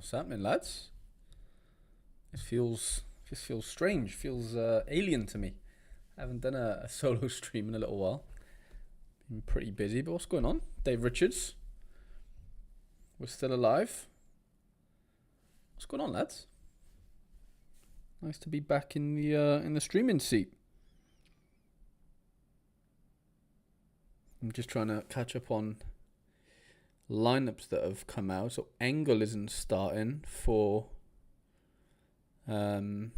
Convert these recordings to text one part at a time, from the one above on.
What's happening, lads? This feels strange. Feels alien to me. I haven't done a solo stream in a little while. Been pretty busy, but what's going on? Dave Richards. We're still alive. What's going on, lads? Nice to be back in the streaming seat. I'm just trying to catch up on lineups that have come out. So Engel isn't starting for there's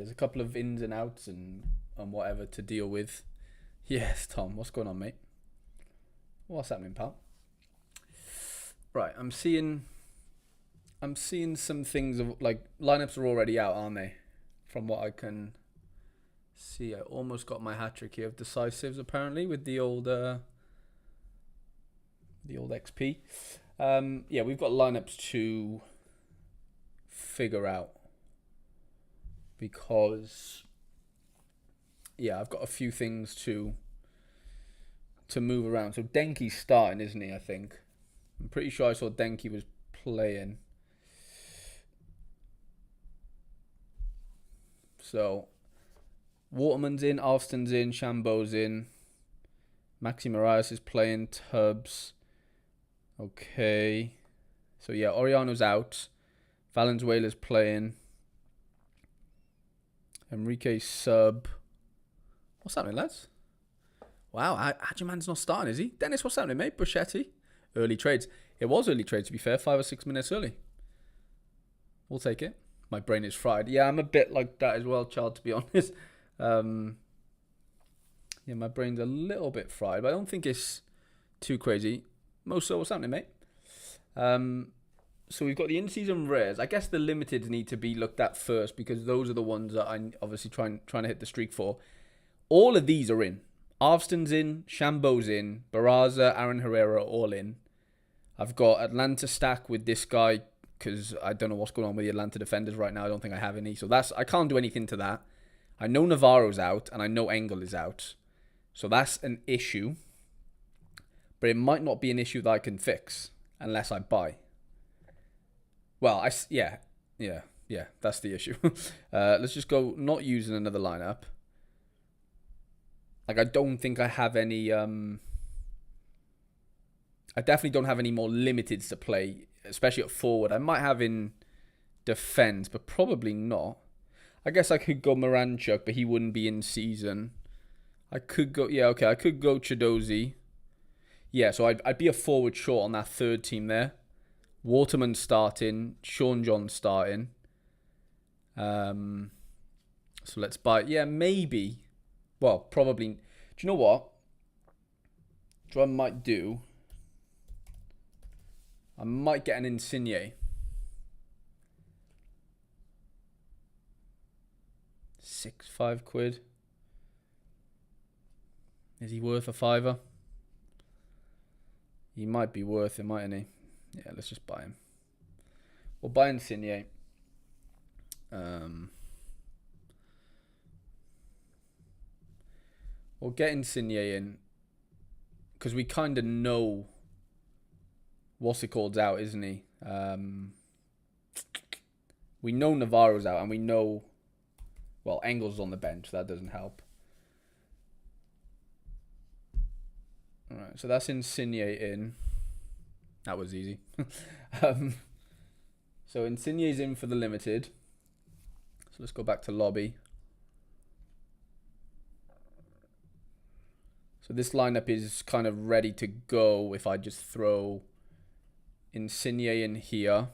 a couple of ins and outs and whatever to deal with. Yes, Tom, what's going on, mate? What's happening, pal? Right, I'm seeing some things of like lineups are already out, aren't they? From what I can see, I almost got my hat trick here of decisives apparently with the old XP. We've got lineups to figure out because I've got a few things to move around. So Denki's starting, isn't he? I think I'm pretty sure I saw Denki was playing. So Waterman's in, Alston's in, Shambo's in, Maxi Marias is playing, Tubbs. Okay. So yeah, Oriano's out. Valenzuela's playing. Enrique sub. What's happening, lads? Wow, Hadjiman's not starting, is he? Dennis, what's happening, mate? Bruschetti. Early trades. It was early trades, to be fair. 5 or 6 minutes early. We'll take it. My brain is fried. Yeah, I'm a bit like that as well, child, to be honest. My brain's a little bit fried, but I don't think it's too crazy. Moso, what's happening, mate? So we've got the in-season rares. I guess the limiteds need to be looked at first because those are the ones that I'm obviously trying to hit the streak for. All of these are in. Arvston's in, Shambo's in, Barraza, Aaron Herrera are all in. I've got Atlanta stack with this guy because I don't know what's going on with the Atlanta defenders right now. I don't think I have any. So I can't do anything to that. I know Navarro's out and I know Engel is out. So that's an issue. But it might not be an issue that I can fix unless I buy. Well, that's the issue. Let's just go not using another lineup. Like, I don't think I have any... I definitely don't have any more limiteds to play, especially at forward. I might have in defense, but probably not. I guess I could go Moranchuk, but he wouldn't be in season. I could go... Yeah, okay, I could go Chidozie. Yeah, so I'd be a forward short on that third team there. Waterman starting, Sean John starting. So let's buy. Yeah, maybe. Well, probably. Do you know what? I might do? I might get an Insigne. 5 quid. Is he worth a £5? He might be worth it, mightn't he? Yeah, let's just buy him. We'll buy Insigne. We'll get Insigne in. Because we kind of know what's it called's out, isn't he? We know Navarro's out and we know... Well, Engel's on the bench. That doesn't help. Alright, so that's Insigne in. That was easy. So Insigne's in for the limited. So let's go back to lobby. So this lineup is kind of ready to go if I just throw Insigne in here.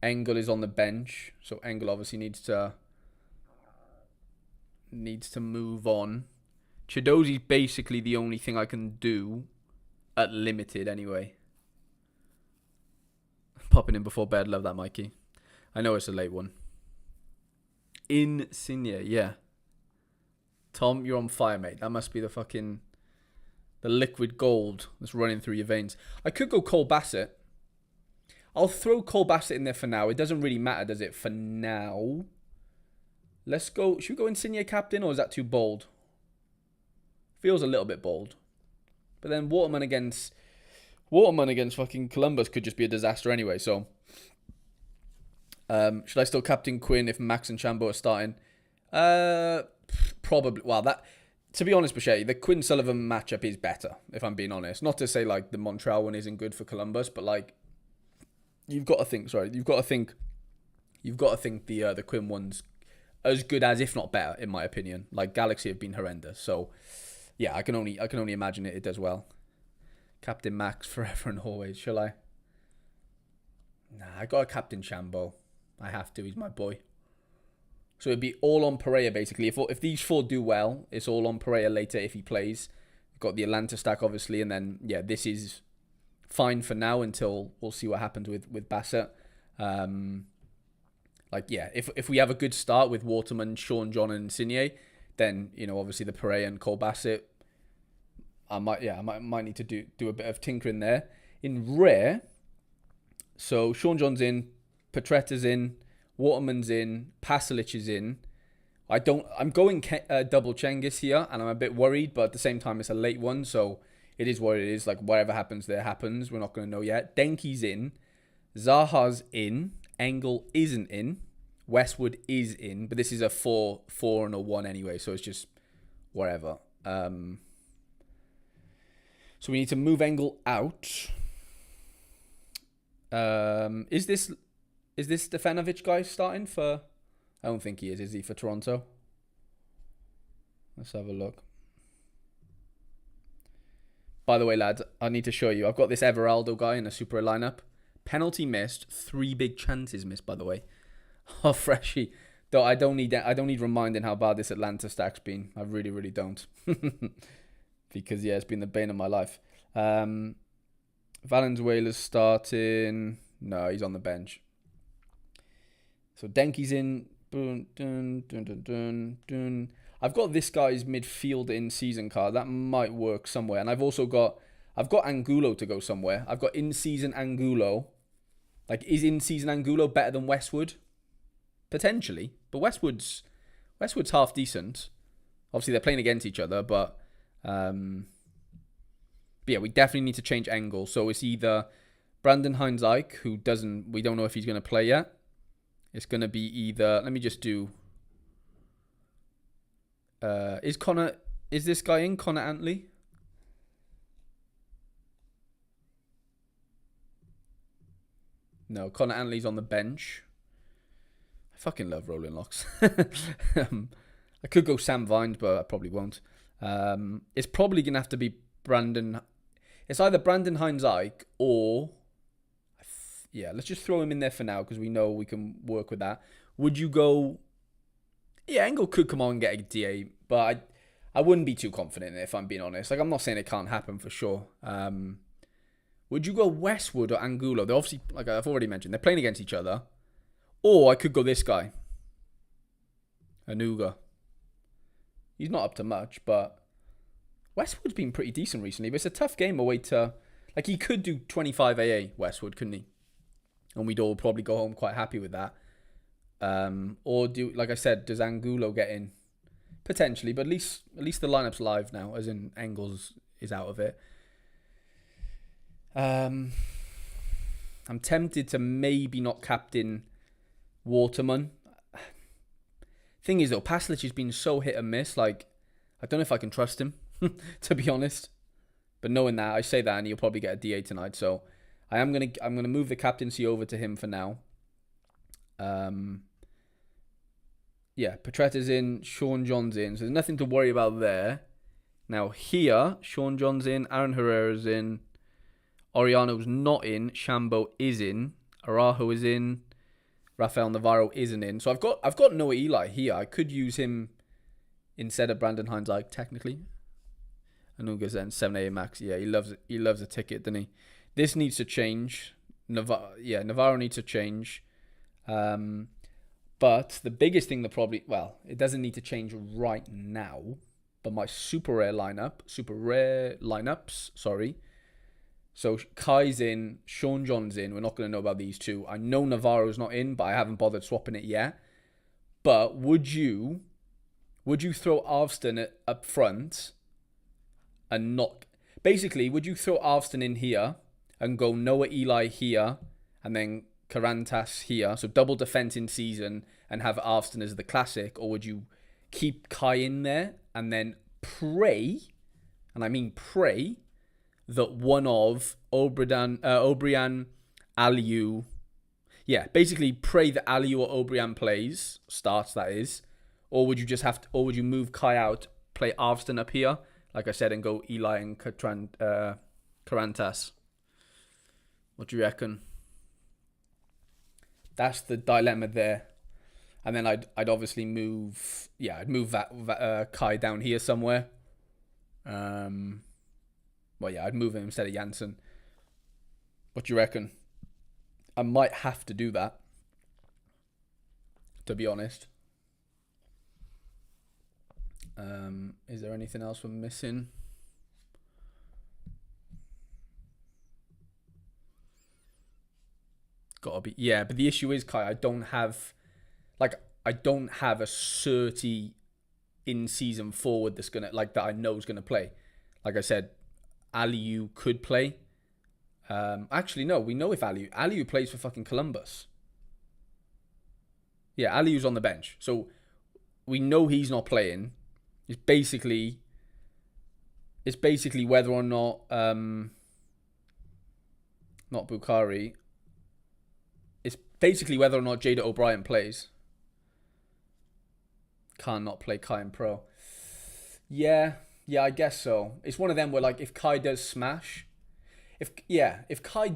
Engel is on the bench. So Engel obviously needs to move on. Chidozie's basically the only thing I can do at limited anyway. Popping in before bed. Love that, Mikey. I know it's a late one. Insigne, yeah. Tom, you're on fire, mate. That must be the liquid gold that's running through your veins. I could go Cole Bassett. I'll throw Cole Bassett in there for now. It doesn't really matter, does it, for now? Let's go. Should we go Insigne captain or is that too bold? Feels a little bit bold. But then Waterman against Waterman against fucking Columbus could just be a disaster anyway. So, should I still captain Quinn if Max and Chambo are starting? Probably. Well, that, to be honest, Boucher, the Quinn Sullivan matchup is better, if I'm being honest. Not to say like the Montreal one isn't good for Columbus, but like you've got to think. You've got to think the Quinn one's as good as, if not better, in my opinion. Like Galaxy have been horrendous, so yeah, I can only imagine it does well. Captain Max forever and always. Shall I? Nah, I got a Captain Chambo. I have to. He's my boy. So it'd be all on Pereira, basically. If these four do well, it's all on Pereira later if he plays. We've got the Atlanta stack, obviously. And then, yeah, this is fine for now until we'll see what happens with Bassett. If we have a good start with Waterman, Sean, John, and Insigne, then, obviously the Pereira and Cole Bassett, I might need to do a bit of tinkering there. In rare, so Sean John's in, Petretta's in, Waterman's in, Pasalic is in. I'm going double Cengiz here, and I'm a bit worried, but at the same time, it's a late one, so it is what it is. Like, whatever happens there happens. We're not going to know yet. Denki's in, Zaha's in, Engel isn't in, Westwood is in, but this is a 4 and a 1 anyway, so it's just whatever. So we need to move Engel out. Is this Stefanovic guy starting for... I don't think he is. Is he for Toronto? Let's have a look. By the way, lads, I need to show you. I've got this Everaldo guy in a Super lineup. Penalty missed. 3 big chances missed, by the way. Oh, Freshie. Though I don't need reminding how bad this Atlanta stack's been. I really, really don't. Because, yeah, it's been the bane of my life. Valenzuela's starting. No, he's on the bench. So Denki's in. I've got this guy's midfield in season card. That might work somewhere. And I've got Angulo to go somewhere. I've got in-season Angulo. Like, is in-season Angulo better than Westwood? Potentially. But Westwood's half decent. Obviously, they're playing against each other, but yeah, we definitely need to change Engel. So it's either Brandon Hines-Ike, we don't know if he's going to play yet. It's going to be either, let me just do, is this guy in, Connor Antley? No, Connor Antley's on the bench. I fucking love rolling locks. I could go Sam Vines, but I probably won't. It's probably going to have to be it's either Brandon Hines-Ike or... Yeah, let's just throw him in there for now because we know we can work with that. Would you go... Yeah, Engel could come on and get a DA, but I wouldn't be too confident in it, if I'm being honest. Like, I'm not saying it can't happen for sure. Would you go Westwood or Angulo? They're obviously, like I've already mentioned, they're playing against each other. Or I could go this guy. Anuga. He's not up to much, but... Westwood's been pretty decent recently, but it's a tough game away to... Like, he could do 25 AA, Westwood, couldn't he? And we'd all probably go home quite happy with that. Or like I said, does Angulo get in? Potentially, but at least the lineup's live now, as in Engels is out of it. I'm tempted to maybe not captain Waterman. Thing is though, Pasalic has been so hit and miss. Like, I don't know if I can trust him, to be honest. But knowing that, I say that, and he'll probably get a DA tonight. So I'm gonna move the captaincy over to him for now. Yeah, Petretta's in, Sean John's in, so there's nothing to worry about there. Now here, Sean John's in, Aaron Herrera's in, Oriano's not in, Chambo is in, Araujo is in, Rafael Navarro isn't in. So I've got Noah Eli here. I could use him instead of Brandon Hines-Ike technically. Anuga's then 7A max. Yeah, he loves a ticket, doesn't he? This needs to change. Navarro needs to change. But the biggest thing it doesn't need to change right now, but my super rare lineups, sorry. So Kai's in, Sean John's in. We're not going to know about these two. I know Navarro's not in, but I haven't bothered swapping it yet. But would you throw Arvston up front and not... Basically, would you throw Arvston in here and go Noah Eli here and then Karantas here, so double defense in season, and have Arvston as the classic? Or would you keep Kai in there and then pray, and I mean pray, that one of Obrian, Aliu, basically pray that Aliu or Obrian starts, that is, or would you just have to, or would you move Kai out, play Arvston up here, like I said, and go Eli and Karantas? What do you reckon? That's the dilemma there. And then I'd obviously move, I'd move that Kai down here somewhere. I'd move him instead of Janssen. What do you reckon? I might have to do that, to be honest. Is there anything else we're missing? Gotta be, but the issue is, Kai, I don't have a 30 in-season forward that's gonna, that I know is gonna play. Like I said, Aliu could play. Actually, no, we know if Aliu plays for fucking Columbus. Yeah, Aliu's on the bench, so we know he's not playing. It's basically whether or not not Bukhari. It's basically whether or not Jada O'Brien plays. Can't not play Kai in Pro. Yeah, I guess so. It's one of them where, if Kai does smash, if Kai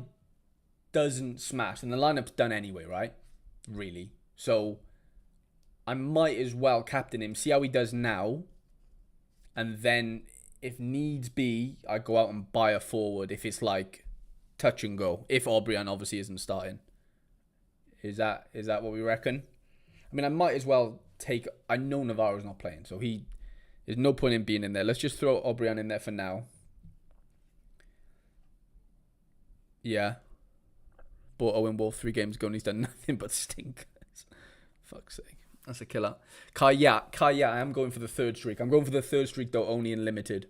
doesn't smash, then the lineup's done anyway, right? Really. So I might as well captain him, see how he does now, and then if needs be, I go out and buy a forward if it's touch and go. If O'Brien obviously isn't starting. Is that what we reckon? I mean, I might as well take... I know Navarro's not playing, so there's no point in being in there. Let's just throw O'Brien in there for now. Yeah. Bought Owen Wolf 3 games ago and he's done nothing but stink. Fuck's sake. That's a killer. Kai, I am going for the third streak. I'm going for the third streak, though, only in limited.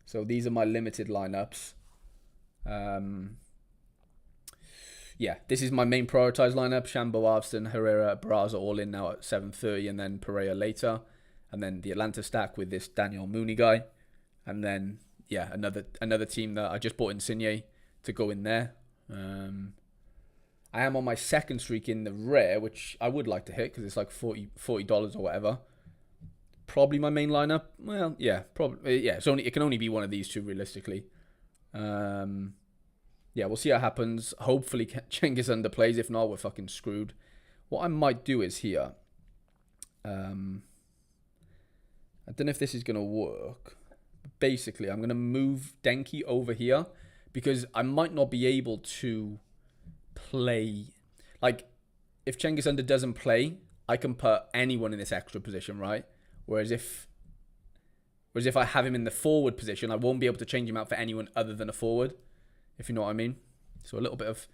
So these are my limited lineups. This is my main prioritized lineup. Shambo, Arvston, Herrera, Barraza all in now at 7:30, and then Pereira later. And then the Atlanta stack with this Daniel Mooney guy. And then, another team that I just bought Insigne to go in there. I am on my second streak in the rare, which I would like to hit because it's like $40 or whatever. Probably my main lineup. Well, yeah, probably. Yeah, it can only be one of these two realistically. We'll see what happens. Hopefully Cengiz underplays. If not, we're fucking screwed. What I might do is here. I don't know if this is going to work. Basically, I'm going to move Denki over here because I might not be able to play. If Cengiz Under doesn't play, I can put anyone in this extra position, right? Whereas if I have him in the forward position, I won't be able to change him out for anyone other than a forward, if you know what I mean. So a little bit of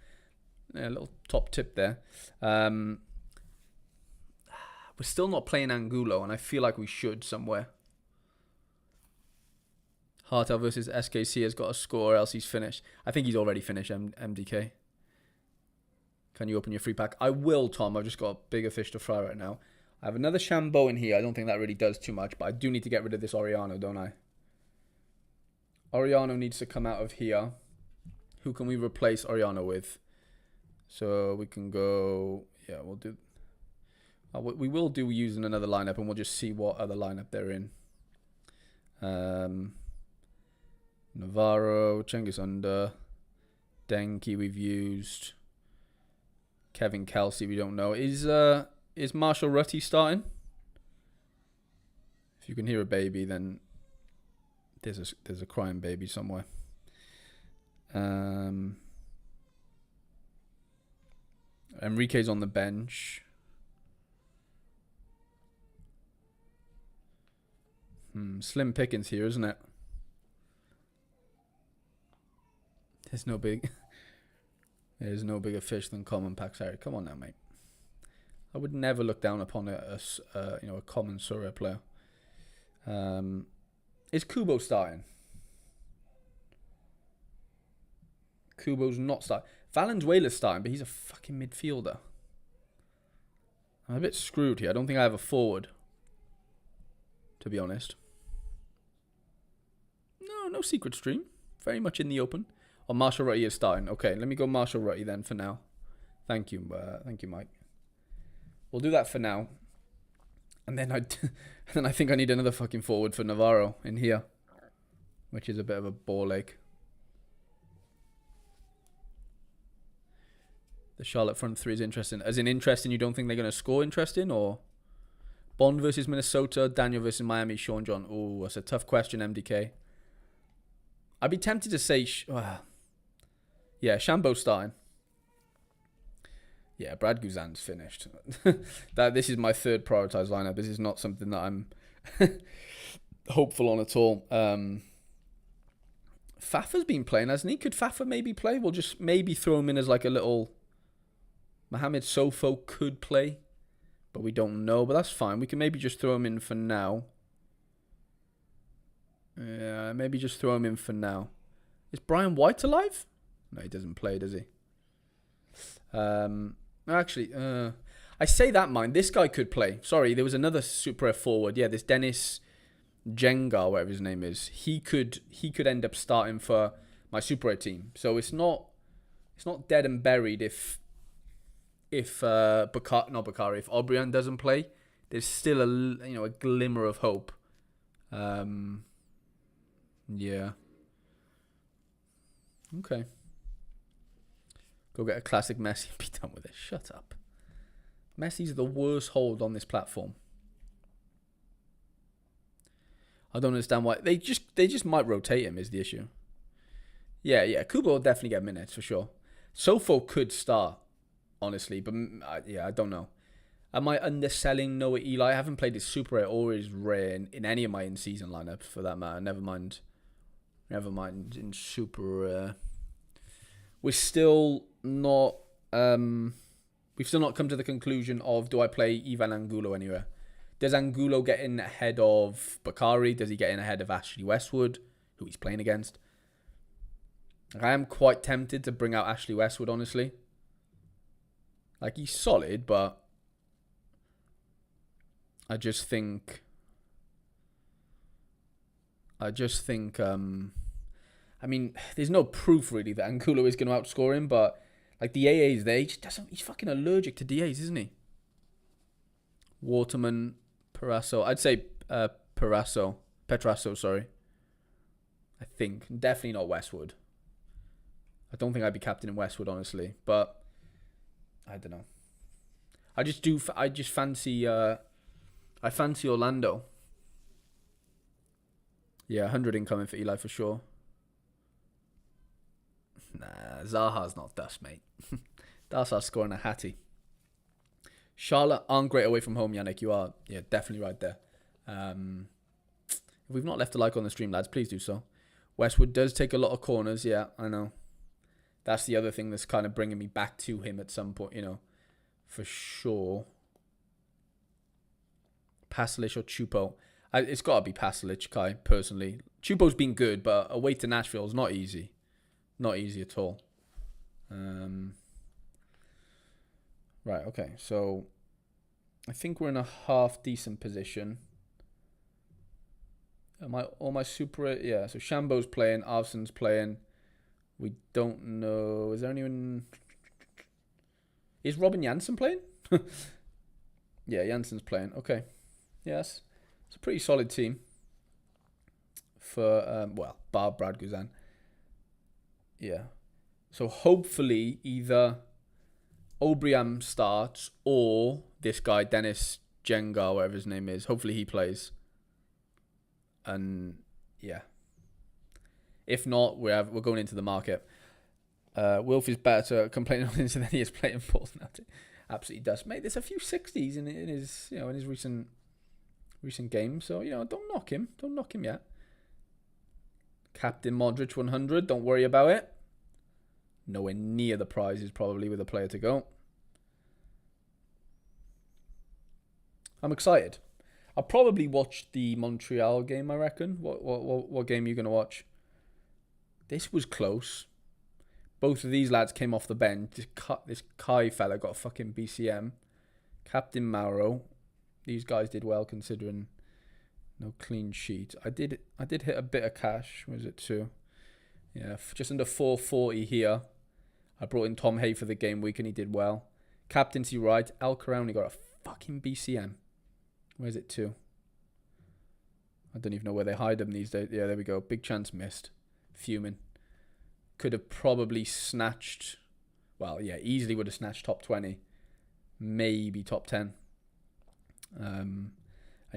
a little top tip there. We're still not playing Angulo, and I feel like we should somewhere. Hartel versus SKC has got a score, else he's finished. I think he's already finished, MDK. Can you open your free pack? I will, Tom. I've just got bigger fish to fry right now. I have another Shambo in here. I don't think that really does too much, but I do need to get rid of this Oriano, don't I? Oriano needs to come out of here. Who can we replace Oriano with? So we can go... Yeah, we'll do... we will do using another lineup, and we'll just see what other lineup they're in. Navarro, Cengiz Under, Denki we've used. Kevin Kelsey, we don't know. Is Marshall Rutty starting? If you can hear a baby, then there's a crying baby somewhere. Enrique's on the bench. Slim pickings here, isn't it? There's no bigger fish than common packs. Harry, come on now, mate. I would never look down upon a common Surrey player. Is Kubo starting? Kubo's not starting. Valenzuela's starting, but he's a fucking midfielder. I'm a bit screwed here. I don't think I have a forward, to be honest. No secret stream. Very much in the open. Oh, Marshall Rutty is starting. Okay, let me go Marshall Rutty then for now. Thank you, Mike. We'll do that for now. And then I think I need another fucking forward for Navarro in here, which is a bit of a ball ache. The Charlotte front three is interesting. As in interesting, you don't think they're going to score interesting? Or Bond versus Minnesota, Daniel versus Miami, Sean John. Oh, that's a tough question, MDK. I'd be tempted to say... yeah, Shambo's starting. Yeah, Brad Guzan's finished. This is my third prioritized lineup. This is not something that I'm hopeful on at all. Fafa's been playing, hasn't he? Could Fafa maybe play? We'll just maybe throw him in as like a little... Mohamed Sofo could play, but we don't know. But that's fine. We can maybe just throw him in for now. Yeah, maybe just throw him in for now. Is Brian White alive? No, he doesn't play, does he? Actually, I say that, mind. This guy could play. Sorry, there was another Super F forward. Yeah, this Dennis Jenga, whatever his name is. He could end up starting for my Super A team. So it's not dead and buried if Obrian doesn't play. There's still a glimmer of hope. Yeah. Okay. Go get a classic Messi and be done with it. Shut up. Messi's the worst hold on this platform. I don't understand why. They just might rotate him is the issue. Yeah. Kubo will definitely get minutes for sure. Sofo could start, honestly. But I don't know. Am I underselling Noah Eli? I haven't played his Super Rare or his Rare in any of my in-season lineups for that matter. Never mind in Super Rare. We're still not... we've still not come to the conclusion of, do I play Ivan Angulo anywhere? Does Angulo get in ahead of Bakari? Does he get in ahead of Ashley Westwood, who he's playing against? I am quite tempted to bring out Ashley Westwood, honestly. Like, he's solid, but I just think, I mean, there's no proof really that Angulo is going to outscore him, but like the AA's there, he's fucking allergic to DAs, isn't he? Waterman, Petrasso. I'd say Petrasso, sorry. I think. Definitely not Westwood. I don't think I'd be captaining Westwood, honestly, but I don't know. I fancy Orlando. Yeah, 100 incoming for Eli for sure. Nah, Zaha's not dust, mate. That's us scoring a hattie. Charlotte aren't great away from home, Yannick. You are, yeah, definitely right there. If we've not left a like on the stream, lads, please do so. Westwood does take a lot of corners. Yeah, I know. That's the other thing that's kind of bringing me back to him at some point, for sure. Pasalic or Chupo? It's got to be Pasalic, Kai, personally. Chupo's been good, but away to Nashville is not easy. Not easy at all. Right, okay. So, I think we're in a half decent position. All my super... Yeah, so Shambo's playing. Arson's playing. We don't know... Is there anyone... Is Robin Janssen playing? Yeah, Janssen's playing. Okay. Yes. It's a pretty solid team. For, bar Brad Guzan. Yeah. So hopefully either Obriam starts or this guy, Dennis Jenga, whatever his name is. Hopefully he plays. And yeah. If not, we're going into the market. Wilf is better complaining on Insta than he is playing balls now. Absolutely does. Mate, there's a few 60s in his in his recent games. So, don't knock him. Don't knock him yet. Captain Modric 100. Don't worry about it. Nowhere near the prizes probably with a player to go. I'm excited. I'll probably watch the Montreal game, I reckon. What game are you going to watch? This was close. Both of these lads came off the bench. This Kai fella got a fucking BCM. Captain Mauro. These guys did well considering no clean sheet. I did hit a bit of cash. Was it 2? Yeah, just under 440 here. I brought in Tom Hay for the game week and he did well. Captaincy right. El Caron, he got a fucking BCM. Where's it 2? I don't even know where they hide them these days. Yeah, there we go. Big chance missed. Fuming. Could have probably snatched, well, yeah, easily would have snatched top 20. Maybe top 10. And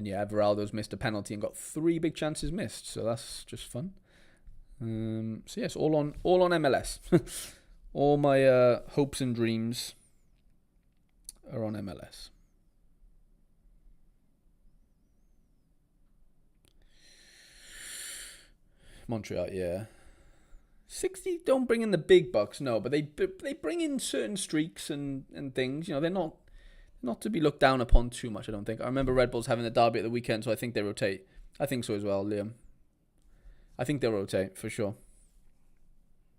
yeah, Everaldo's missed a penalty and got 3 big chances missed. So that's just fun. So yes, all on MLS. All my hopes and dreams are on MLS. Montreal, yeah. 60 don't bring in the big bucks, no, but they bring in certain streaks and things. You know, they're not to be looked down upon too much, I don't think. I remember Red Bulls having the derby at the weekend, so I think they rotate. I think so as well, Liam. I think they'll rotate, for sure.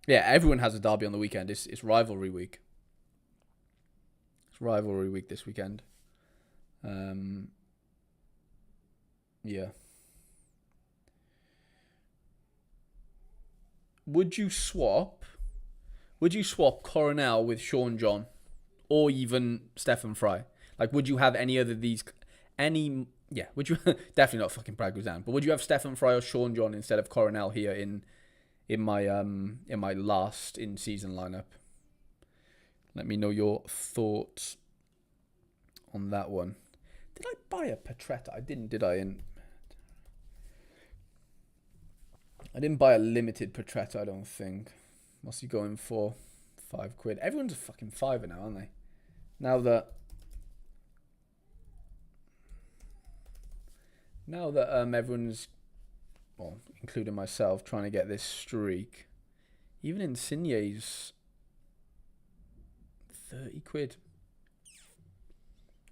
Yeah, everyone has a derby on the weekend. It's rivalry week. It's rivalry week this weekend. Yeah. Would you swap Coronel with Sean John or even Stefan Fry? Like, would you have any other of these? Would you definitely not fucking Praguzan, but would you have Stefan Fry or Sean John instead of Coronel here in my last in season lineup? Let me know your thoughts on that one. Did I buy a Petretta? I didn't, did I? I didn't buy a limited Petretta, I don't think. What's he going for? £5. Everyone's a fucking fiver now, aren't they? Now that everyone's, well, including myself, trying to get this streak. Even Insigne's £30.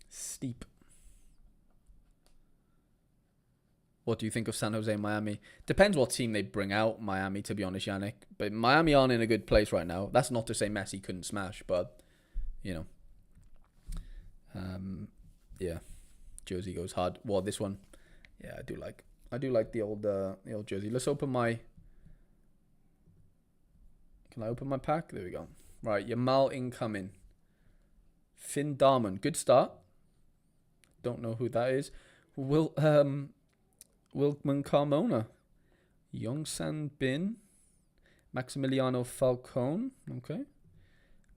Steep. What do you think of San Jose and Miami? Depends what team they bring out, Miami, to be honest, Yannick. But Miami aren't in a good place right now. That's not to say Messi couldn't smash, but, you know. Yeah. Jersey goes hard. Well, this one, yeah, I do like the old jersey. Let's open my... Can I open my pack? There we go. Right, Yamal incoming. Finn Darman. Good start. Don't know who that is. Wilkman Carmona. Yongsan Bin. Maximiliano Falcone. Okay.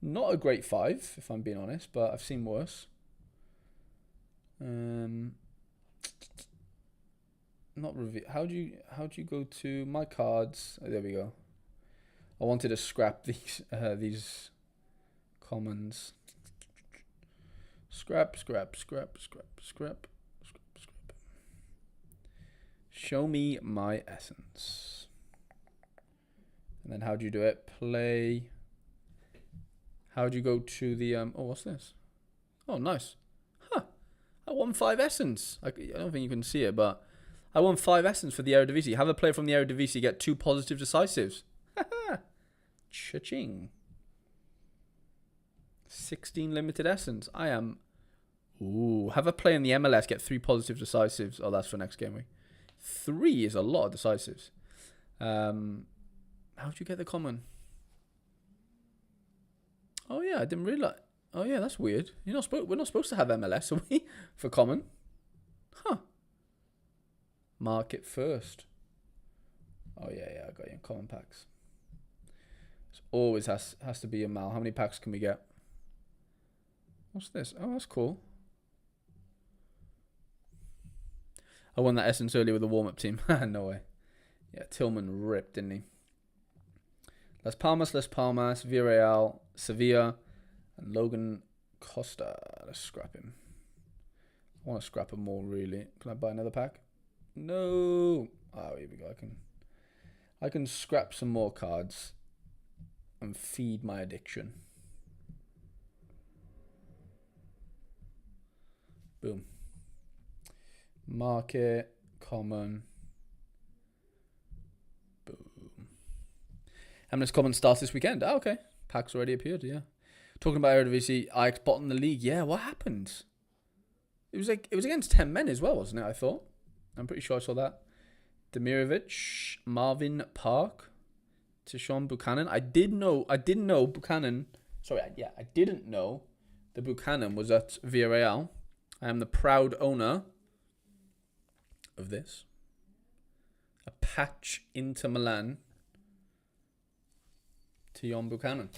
Not a great 5, if I'm being honest, but I've seen worse. Not review. How do you go to my cards? Oh, there we go. I wanted to scrap these commons. Scrap. Show me my essence. And then how do you do it? Play. How do you go to the oh, what's this? Oh, nice. Huh. I won 5 essence. I don't think you can see it, but I won 5 essence for the Eredivisie. Have a player from the Eredivisie get 2 positive decisives. Cha-ching. 16 limited essence. I am... Ooh. Have a player in the MLS get 3 positive decisives. Oh, that's for next game week. 3 is a lot of decisives. How'd you get the common? Oh, yeah, I didn't realize. Oh, yeah, that's weird. We're not supposed to have MLS, are we? For common. Huh. Market first. Oh, yeah, I got you. Common packs. It always has to be a mal. How many packs can we get? What's this? Oh, that's cool. I won that essence earlier with the warm-up team. No way. Yeah, Tillman ripped, didn't he? Las Palmas, Villarreal, Sevilla, and Logan Costa. Let's scrap him. I want to scrap him more, really. Can I buy another pack? No. Oh, here we go. I can scrap some more cards and feed my addiction. Boom. Market, common. Boom. MLS Common starts this weekend. Oh, okay. Pack's already appeared, yeah. Talking about Eredivisie, Ajax bottom the league. Yeah, what happened? It was against 10 men as well, wasn't it? I thought. I'm pretty sure I saw that. Demirovic, Marvin Park, Tishon Buchanan. I didn't know Buchanan. Sorry, I didn't know that Buchanan was at Villarreal. I am the proud owner of this. A patch Inter Milan to Jon Buchanan.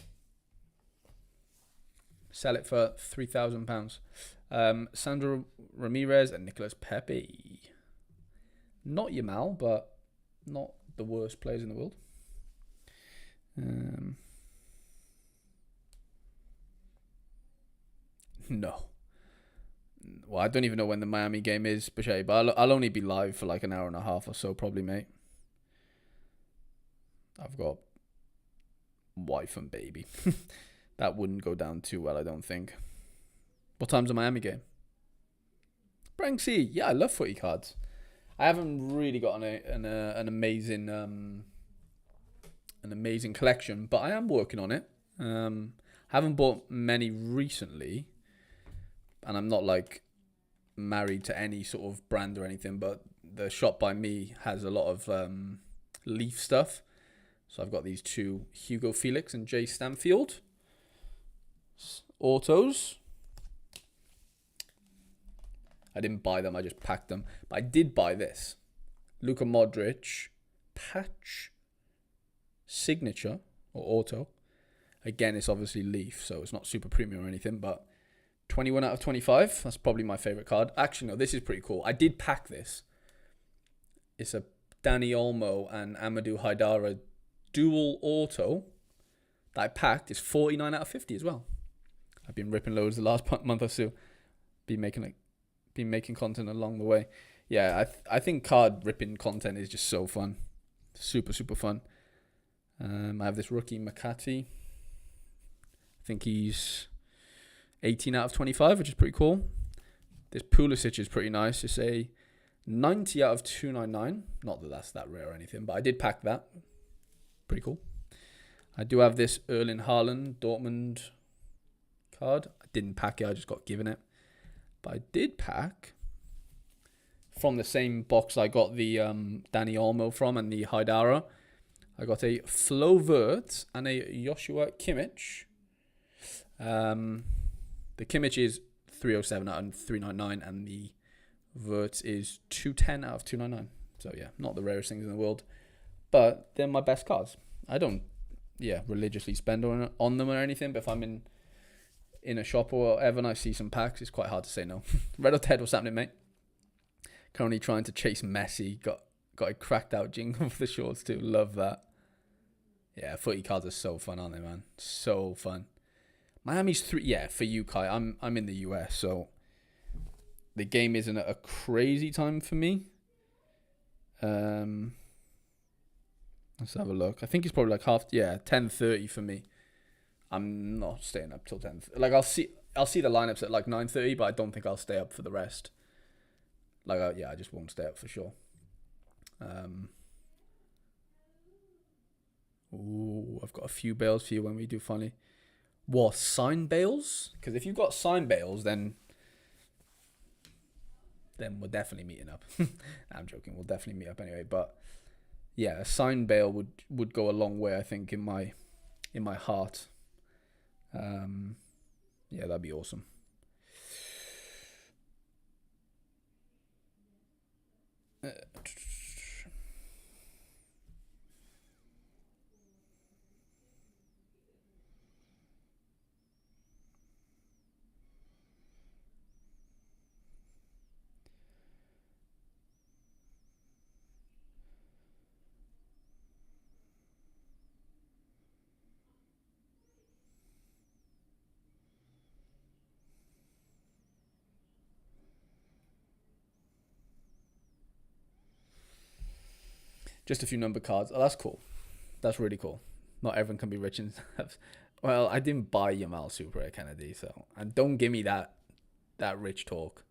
Sell it for £3,000. Sandro Ramirez and Nicolas Pepe. Not Yamal, but not the worst players in the world. No. Well, I don't even know when the Miami game is, but I'll only be live for like an hour and a half or so, probably, mate. I've got wife and baby. That wouldn't go down too well, I don't think. What time's the Miami game? Branksy. Yeah, I love footy cards. I haven't really got an amazing collection, but I am working on it. Haven't bought many recently, and I'm not like married to any sort of brand or anything, but the shop by me has a lot of Leaf stuff. So I've got these two, Hugo Felix and Jay Stanfield autos. I didn't buy them, I just packed them. But I did buy this. Luka Modric patch signature or auto. Again, it's obviously Leaf, so it's not super premium or anything, but 21 out of 25. That's probably my favorite card. Actually, no, this is pretty cool. I did pack this. It's a Dani Olmo and Amadou Haidara dual auto that I packed. It's 49 out of 50 as well. I've been ripping loads the last month or so. Been making content along the way. Yeah, I think card ripping content is just so fun. Super, super fun. I have this rookie Makati. I think he's 18 out of 25, which is pretty cool. This Pulisic is pretty nice. It's a 90 out of 299. Not that that's that rare or anything, but I did pack that. Pretty cool. I do have this Erling Haaland Dortmund card. I didn't pack it, I just got given it. But I did pack from the same box I got the Dani Olmo from and the Haidara. I got a Flo Wirtz and a Joshua Kimmich. The Kimmich is 307 out of 399 and the Wirtz is 210 out of 299. So yeah, not the rarest things in the world. But they're my best cards. I don't religiously spend on them or anything, but if I'm in a shop or whatever and I see some packs, it's quite hard to say no. Red or Ted, what's happening, mate? Currently trying to chase Messi. Got a cracked out jingle for the shorts too. Love that. Yeah, footy cards are so fun, aren't they, man? So fun. Miami's 3. Yeah, for you, Kai. I'm in the US, so the game isn't a crazy time for me. Let's have a look. I think it's probably like 10:30 for me. I'm not staying up till 10. Like I'll see the lineups at like 9:30, but I don't think I'll stay up for the rest. Like I just won't stay up for sure. I've got a few bales for you when we do finally. What, sign bales? Because if you've got sign bales, then we're definitely meeting up. I'm joking. We'll definitely meet up anyway. But yeah, a sign bale would go a long way, I think, in my heart. Yeah, that'd be awesome. Just a few number cards. Oh, that's cool. That's really cool. Not everyone can be rich and have. Well, I didn't buy Yamal Super at Kennedy, so and don't give me that rich talk.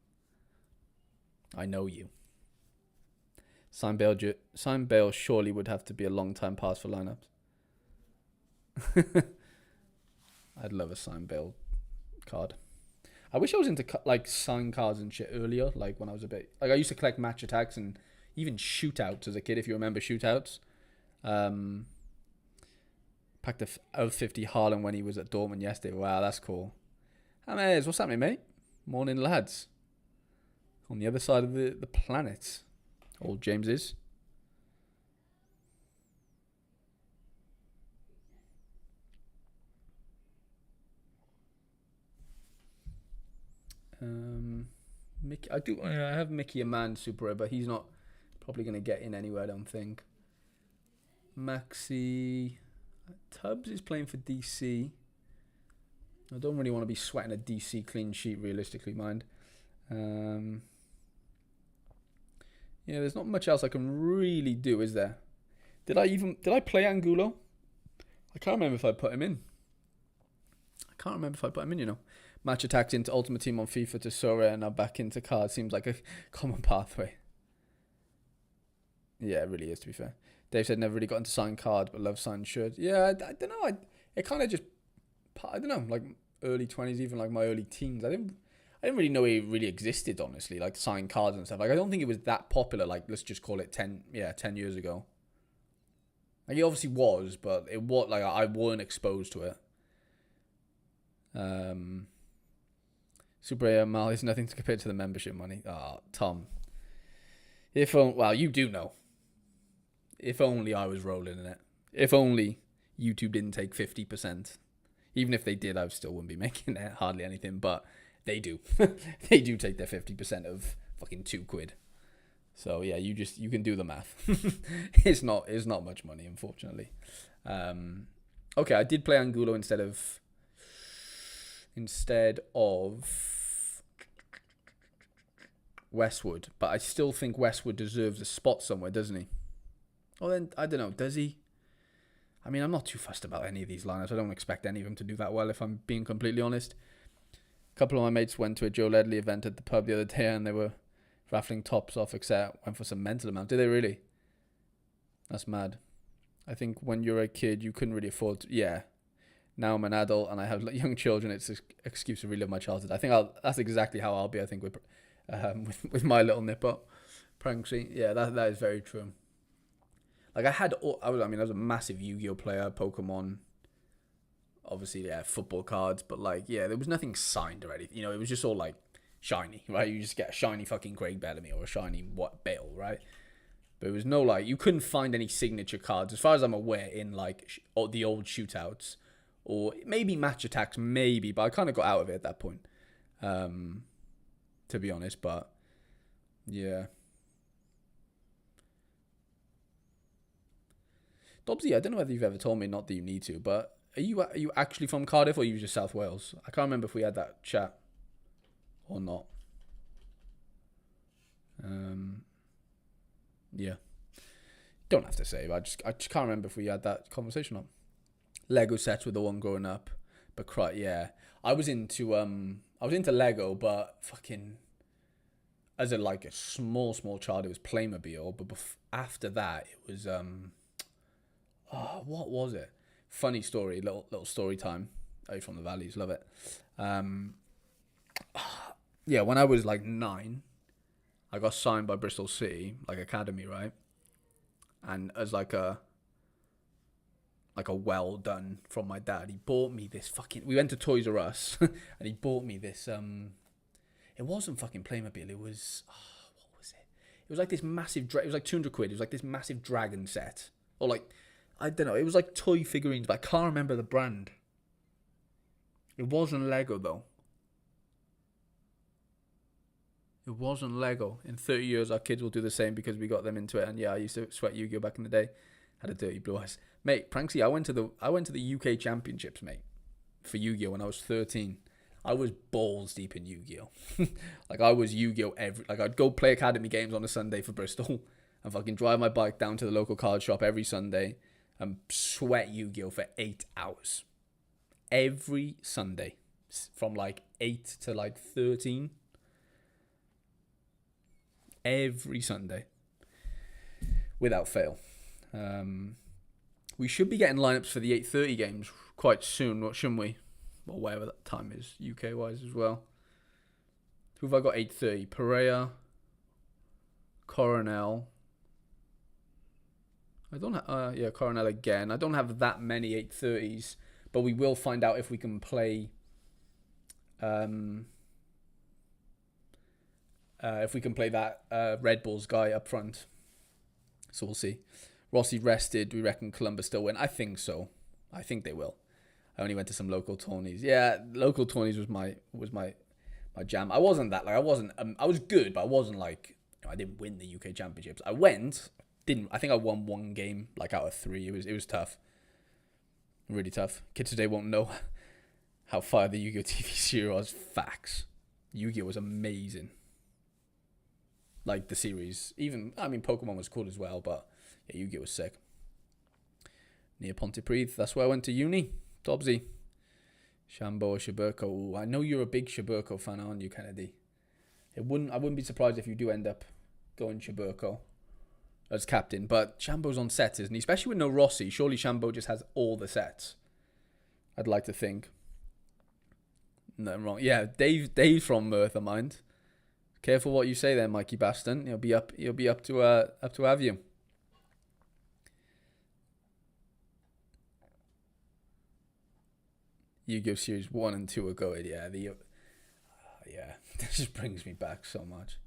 I know you. Sign Bale surely would have to be a long time pass for lineups. I'd love a signed Bale card. I wish I was into like sign cards and shit earlier. Like when I was a bit, like I used to collect match attacks and even shootouts as a kid. If you remember shootouts, packed a 50 Haaland when he was at Dortmund yesterday. Wow, that's cool. Hammers, what's happening, mate? Morning, lads. On the other side of the planet, old James is. Mickey, I have Mickey a man super rare, but he's not probably going to get in anywhere, I don't think. Maxi Tubbs is playing for DC. I don't really want to be sweating a DC clean sheet, realistically, mind. Yeah, there's not much else I can really do, is there? Did I play Angulo? I can't remember if I put him in. You know. Match attacks into Ultimate Team on FIFA to Sora and now back into cards. Seems like a common pathway. Yeah, it really is, to be fair. Dave said never really got into signed cards, but love signed shirts. Yeah, I don't know. It kind of just, I don't know, like early 20s, even like my early teens. I didn't really know it really existed, honestly, like signed cards and stuff. Like, I don't think it was that popular, like, let's just call it 10 years ago. Like, it obviously was, but it was, like, I weren't exposed to it. Super AML is nothing to compare to the membership money. Ah, Tom. Well, you do know. If only I was rolling in it. If only YouTube didn't take 50%. Even if they did, I still wouldn't be making hardly anything, but they do. They do take their 50% of fucking £2. So yeah, you can do the math. It's not much money, unfortunately. Okay, I did play Angulo instead of Westwood, but I still think Westwood deserves a spot somewhere, doesn't he? Oh, then I don't know. Does he? I mean, I'm not too fussed about any of these lineups. I don't expect any of them to do that well, if I'm being completely honest. A couple of my mates went to a Joe Ledley event at the pub the other day, and they were raffling tops off, except went for some mental amount. Did they really? That's mad. I think when you're a kid, you couldn't really afford to. Yeah. Now I'm an adult and I have young children. It's an excuse to relive my childhood. I think that's exactly how I'll be. I think with my little nipper, Pranksy. Yeah, that is very true. Like I was a massive Yu-Gi-Oh player, Pokemon. Obviously, yeah, football cards, but like, yeah, there was nothing signed or anything. You know, it was just all like shiny, right? You just get a shiny fucking Craig Bellamy or a shiny Bale, right? But it was no like, you couldn't find any signature cards, as far as I'm aware, in like the old shootouts. Or maybe match attacks, maybe, but I kind of got out of it at that point, to be honest. But yeah, Dobbsy, I don't know whether you've ever told me, not that you need to, but are you actually from Cardiff or are you just South Wales? I can't remember if we had that chat or not. Yeah, don't have to say, but I just can't remember if we had that conversation on. Lego sets were the one growing up, but yeah, I was into Lego, but fucking as a small child, it was Playmobil. But after that, it was what was it? Funny story, little story time. Oh, from the valleys, love it. Yeah, when I was like 9, I got signed by Bristol City, like academy, right? And as like a well done from my dad, he bought me this we went to Toys R Us and he bought me this it wasn't fucking Playmobil, it was what was it? It was like this massive it was like 200 quid. It was like this massive dragon set, or like, I don't know, it was like toy figurines, but I can't remember the brand. It wasn't Lego though. It wasn't Lego. In 30 years our kids will do the same because we got them into it. And yeah, I used to sweat Yu-Gi-Oh back in the day. Had a dirty blue eyes. Mate, Pranksy, I went to the UK Championships, mate, for Yu-Gi-Oh when I was 13. I was balls deep in Yu-Gi-Oh. Like, I was Yu-Gi-Oh I'd go play academy games on a Sunday for Bristol and fucking drive my bike down to the local card shop every Sunday and sweat Yu-Gi-Oh for 8 hours. Every Sunday. From like 8 to like 13. Every Sunday. Without fail. We should be getting lineups for the 8:30 games quite soon, shouldn't we? Or whatever that time is, UK-wise as well. Who have I got 8:30? Pereira, Coronel. I don't have... Coronel again. I don't have that many 8:30s, but we will find out if we can play... if we can play that Red Bulls guy up front. So we'll see. Rossi rested. Do we reckon Columbus still win? I think so. I think they will. I only went to some local tourneys. Yeah, local tourneys was my jam. I wasn't that I was good, but I wasn't like I didn't win the UK Championships. I think I won one game out of 3. It was tough. Really tough. Kids today won't know how far the Yu-Gi-Oh TV series was. Facts. Yu-Gi-Oh was amazing. Like the series, Pokemon was cool as well, but yeah, Yu-Gi-Oh was sick. Near Pontypridd, that's where I went to uni. Dobbsy. Shambo or Shiburko. Ooh, I know you're a big Shiburko fan, aren't you, Kennedy? I wouldn't be surprised if you do end up going Shiburko as captain, but Shambo's on sets, isn't he? Especially with no Rossi. Surely Shambo just has all the sets. I'd like to think. Nothing wrong. Yeah, Dave's from Merthyr, mind. Careful what you say there, Mikey Baston. He'll be up to have you. Yu-Gi-Oh! Series 1 and 2 are good. Yeah, this just brings me back so much.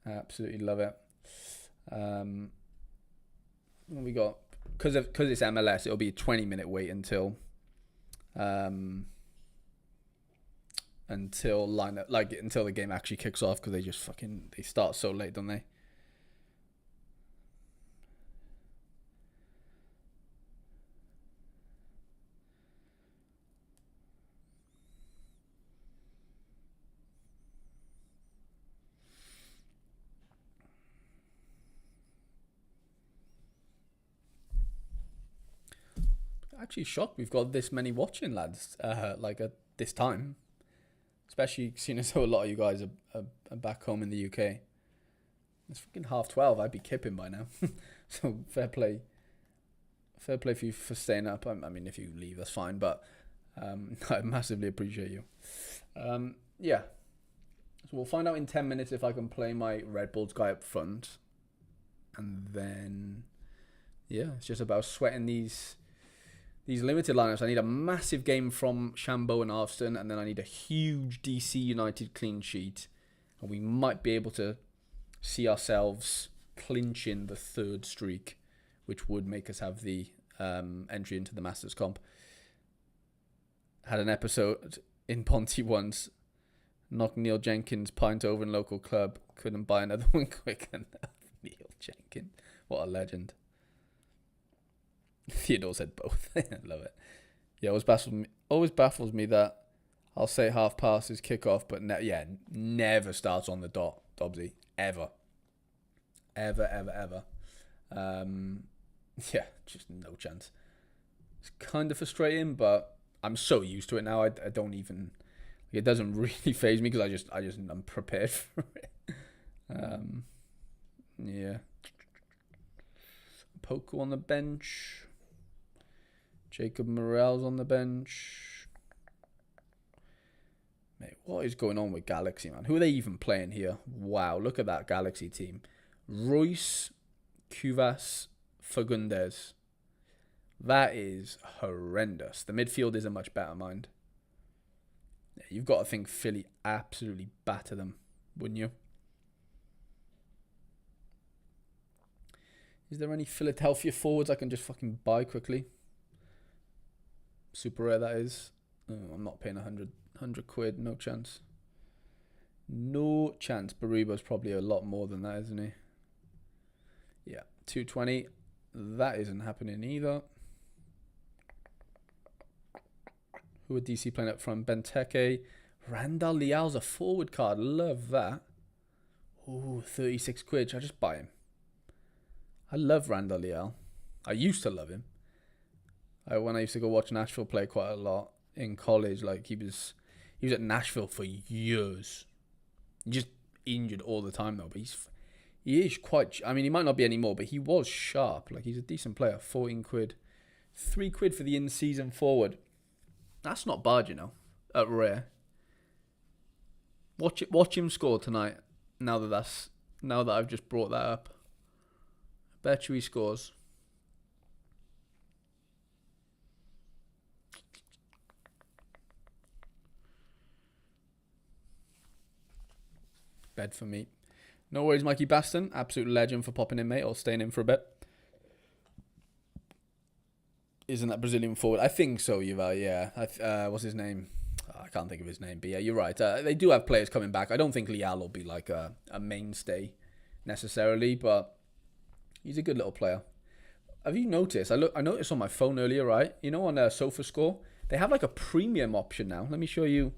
I absolutely love it. We got because it's MLS. It'll be a 20-minute wait until until the game actually kicks off, because they start so late, don't they? Actually shocked we've got this many watching, lads, at this time, especially seeing as though a lot of you guys are back home in the UK. It's freaking 12:30. I'd be kipping by now. So fair play for you for staying up. I mean, if you leave, that's fine, but I massively appreciate you. Yeah, so we'll find out in 10 minutes if I can play my Red Bulls guy up front, and then yeah, it's just about sweating these limited lineups. I need a massive game from Shambo and Arvston, and then I need a huge DC United clean sheet, and we might be able to see ourselves clinching the 3rd streak, which would make us have the entry into the Masters comp. Had an episode in Ponty once, knocked Neil Jenkins pint over in local club, couldn't buy another one quick enough. Neil Jenkins, what a legend. Theodore said both. I love it. Yeah, always baffles me that I'll say half past is kickoff, but never starts on the dot, Dobbsy. Ever. Ever. Yeah, just no chance. It's kind of frustrating, but I'm so used to it now. I don't even... It doesn't really faze me, because I'm prepared for it. Yeah. Poco on the bench. Jacob Morel's on the bench. Mate, what is going on with Galaxy, man? Who are they even playing here? Wow, look at that Galaxy team. Royce, Cuvas, Fagundes. That is horrendous. The midfield isn't much better, mind. Yeah, you've got to think Philly absolutely batter them, wouldn't you? Is there any Philadelphia forwards I can just fucking buy quickly? Super rare, that is. Oh, I'm not paying 100 quid. No chance. No chance. Bariba's probably a lot more than that, isn't he? Yeah, 220. That isn't happening either. Who are DC playing up front? Benteke. Randall Leal's a forward card. Love that. Ooh, 36 quid. Should I just buy him? I love Randall Leal. I used to love him. When I used to go watch Nashville play quite a lot in college, he was at Nashville for years. Just injured all the time though, but he is quite... I mean, he might not be anymore, but he was sharp. He's a decent player. 14 quid. £3 for the in-season forward. That's not bad, you know, at rare. Watch him score tonight. Now that I've just brought that up. I bet you he scores. Bed for me. No worries, Mikey Baston. Absolute legend for popping in, mate, or staying in for a bit. Isn't that Brazilian forward? I think so, Yuval, yeah. What's his name? I can't think of his name, but yeah, you're right. They do have players coming back. I don't think Leal will be like a mainstay necessarily, but he's a good little player. Have you noticed? I noticed on my phone earlier, right? You know, on SofaScore, they have like a premium option now. Let me show you.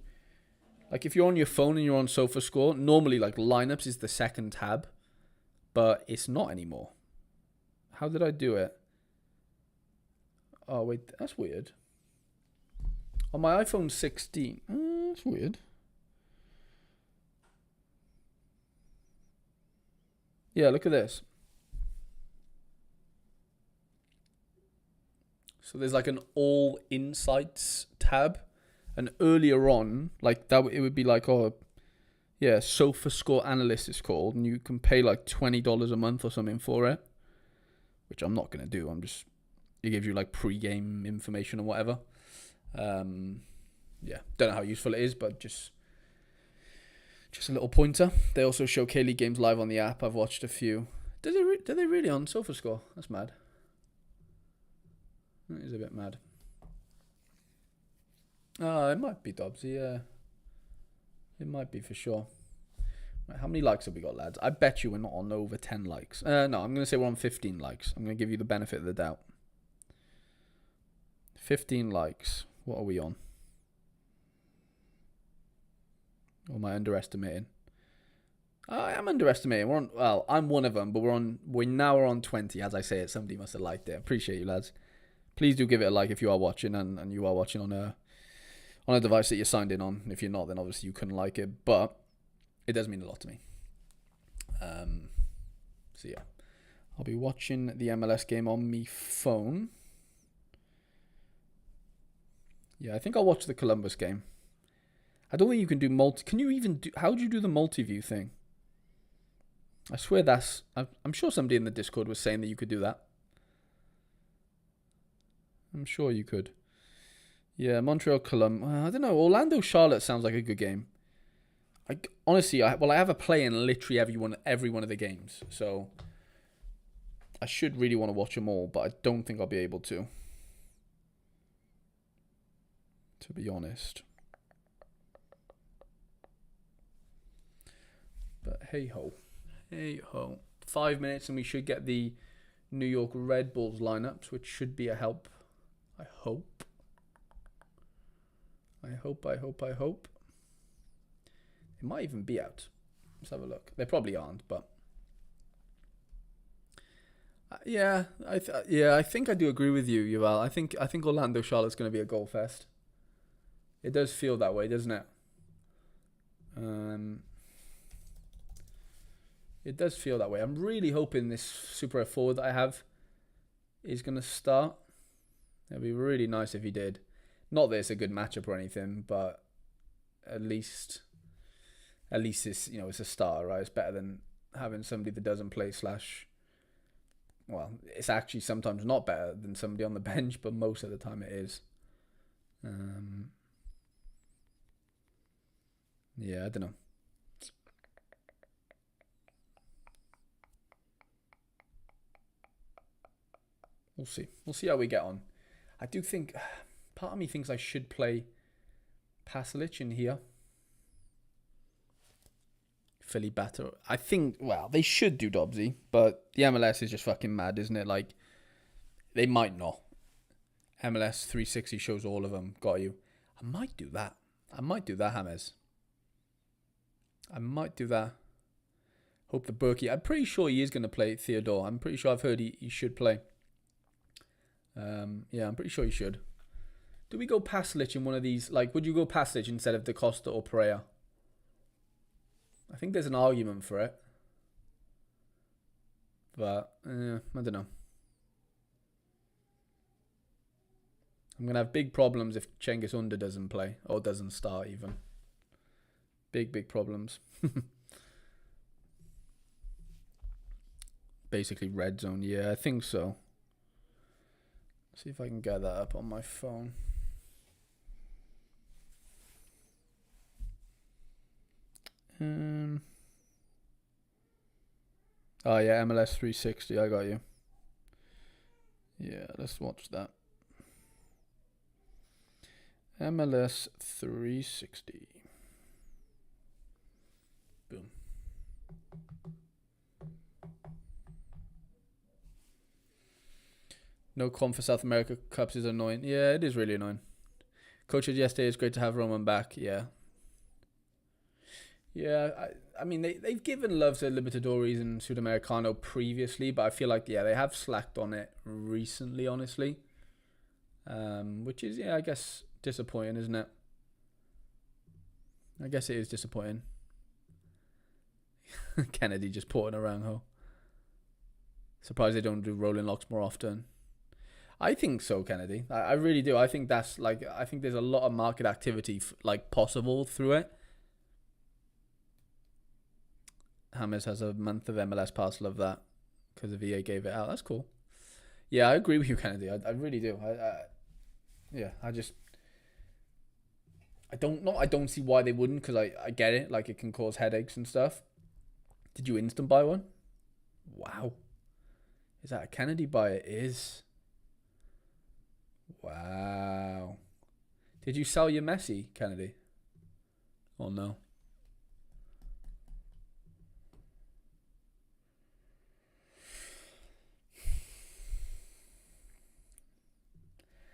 Like if you're on your phone and you're on SofaScore, normally like lineups is the second tab, but it's not anymore. How did I do it? Oh wait, that's weird. On my iPhone 16, that's weird. Yeah, look at this. So there's like an all insights tab. And earlier on, like that, it would be like, SofaScore Analyst is called. And you can pay like $20 a month or something for it. Which I'm not going to do. It gives you like pre-game information or whatever. Don't know how useful it is, but just a little pointer. They also show K-League games live on the app. I've watched a few. Do they really on SofaScore? That's mad. That is a bit mad. It might be Dobbsy, yeah. It might be for sure. Right, how many likes have we got, lads? I bet you we're not on over 10 likes. No, I'm going to say we're on 15 likes. I'm going to give you the benefit of the doubt. 15 likes. What are we on? Or am I underestimating? I am underestimating. I'm one of them, but we now are on 20. As I say it, somebody must have liked it. Appreciate you, lads. Please do give it a like if you are watching, and you are watching on a device that you're signed in on. If you're not, then obviously you couldn't like it, but it does mean a lot to me. So yeah, I'll be watching the MLS game on me phone. Yeah, I think I'll watch the Columbus game. I don't think you can do multi. Can you even do? How do you do the multi-view thing? I swear I'm sure somebody in the Discord was saying that you could do that. I'm sure you could. Yeah, Montreal, Columbus. I don't know. Orlando, Charlotte sounds like a good game. Honestly, I have a play in literally every one of the games, so I should really want to watch them all, but I don't think I'll be able to. To be honest. But hey ho. 5 minutes and we should get the New York Red Bulls lineups, which should be a help. I hope. It might even be out. Let's have a look. They probably aren't, but I think I do agree with you, Yuval. I think Orlando Charlotte's going to be a goal fest. It does feel that way, doesn't it? It does feel that way. I'm really hoping this Super F forward that I have is going to start. It'd be really nice if he did. Not that it's a good matchup or anything, but at least it's, it's a starter, right? It's better than having somebody that doesn't play / well, it's actually sometimes not better than somebody on the bench, but most of the time it is. Yeah, I don't know. We'll see. We'll see how we get on. I do think part of me thinks I should play Pasalic in here. Philly batter. I think, well, they should do Dobbsy, but the MLS is just fucking mad, isn't it? Like, they might not. MLS 360 shows all of them. Got you. I might do that, James. I might do that. Hope the Berkey. I'm pretty sure he is going to play Theodore. I'm pretty sure I've heard he should play. Yeah, I'm pretty sure he should. Do we go Pasalic in one of these? Like, would you go Pasalic instead of Da Costa or Pereira? I think there's an argument for it. But, I don't know. I'm going to have big problems if Cengiz Under doesn't play or doesn't start even. Big problems. Basically red zone. Yeah, I think so. See if I can get that up on my phone. Oh yeah, MLS 360. I got you. Yeah, let's watch that. MLS 360. Boom. No comp for South America Cups is annoying. Yeah, it is really annoying. Coach said yesterday it's great to have Roman back. Yeah. Yeah, I mean, they've given love to Libertadores and Sudamericano previously, but I feel like, yeah, they have slacked on it recently, honestly. Which is, yeah, I guess disappointing, isn't it? I guess it is disappointing. Kennedy just porting around, ho. Surprised they don't do rolling locks more often. I think so, Kennedy. I really do. I think that's like, I think there's a lot of market activity like possible through it. Hammers has a month of MLS pass. Love that because the VA gave it out. That's cool. Yeah, I agree with you, Kennedy. I really do. I don't see why they wouldn't, because I get it. Like, it can cause headaches and stuff. Did you instant buy one? Wow. Is that a Kennedy buy? It is. Wow. Did you sell your Messi, Kennedy? Oh, no.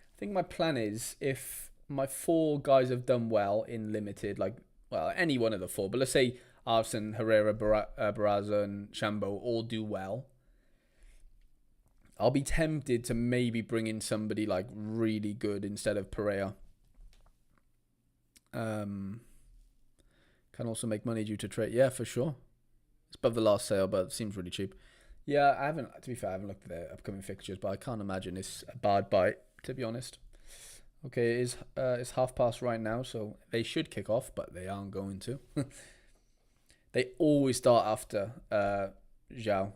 I think my plan is, if my 4 guys have done well in limited, like, well, any one of the 4, but let's say Arsene, Herrera, Barraza, and Shambo all do well, I'll be tempted to maybe bring in somebody like really good instead of Pereira. Can also make money due to trade. Yeah, for sure. It's above the last sale, but it seems really cheap. Yeah, I haven't. To be fair, I haven't looked at the upcoming fixtures, but I can't imagine it's a bad buy, to be honest. Okay, it's past right now, so they should kick off, but they aren't going to. They always start after Zhao.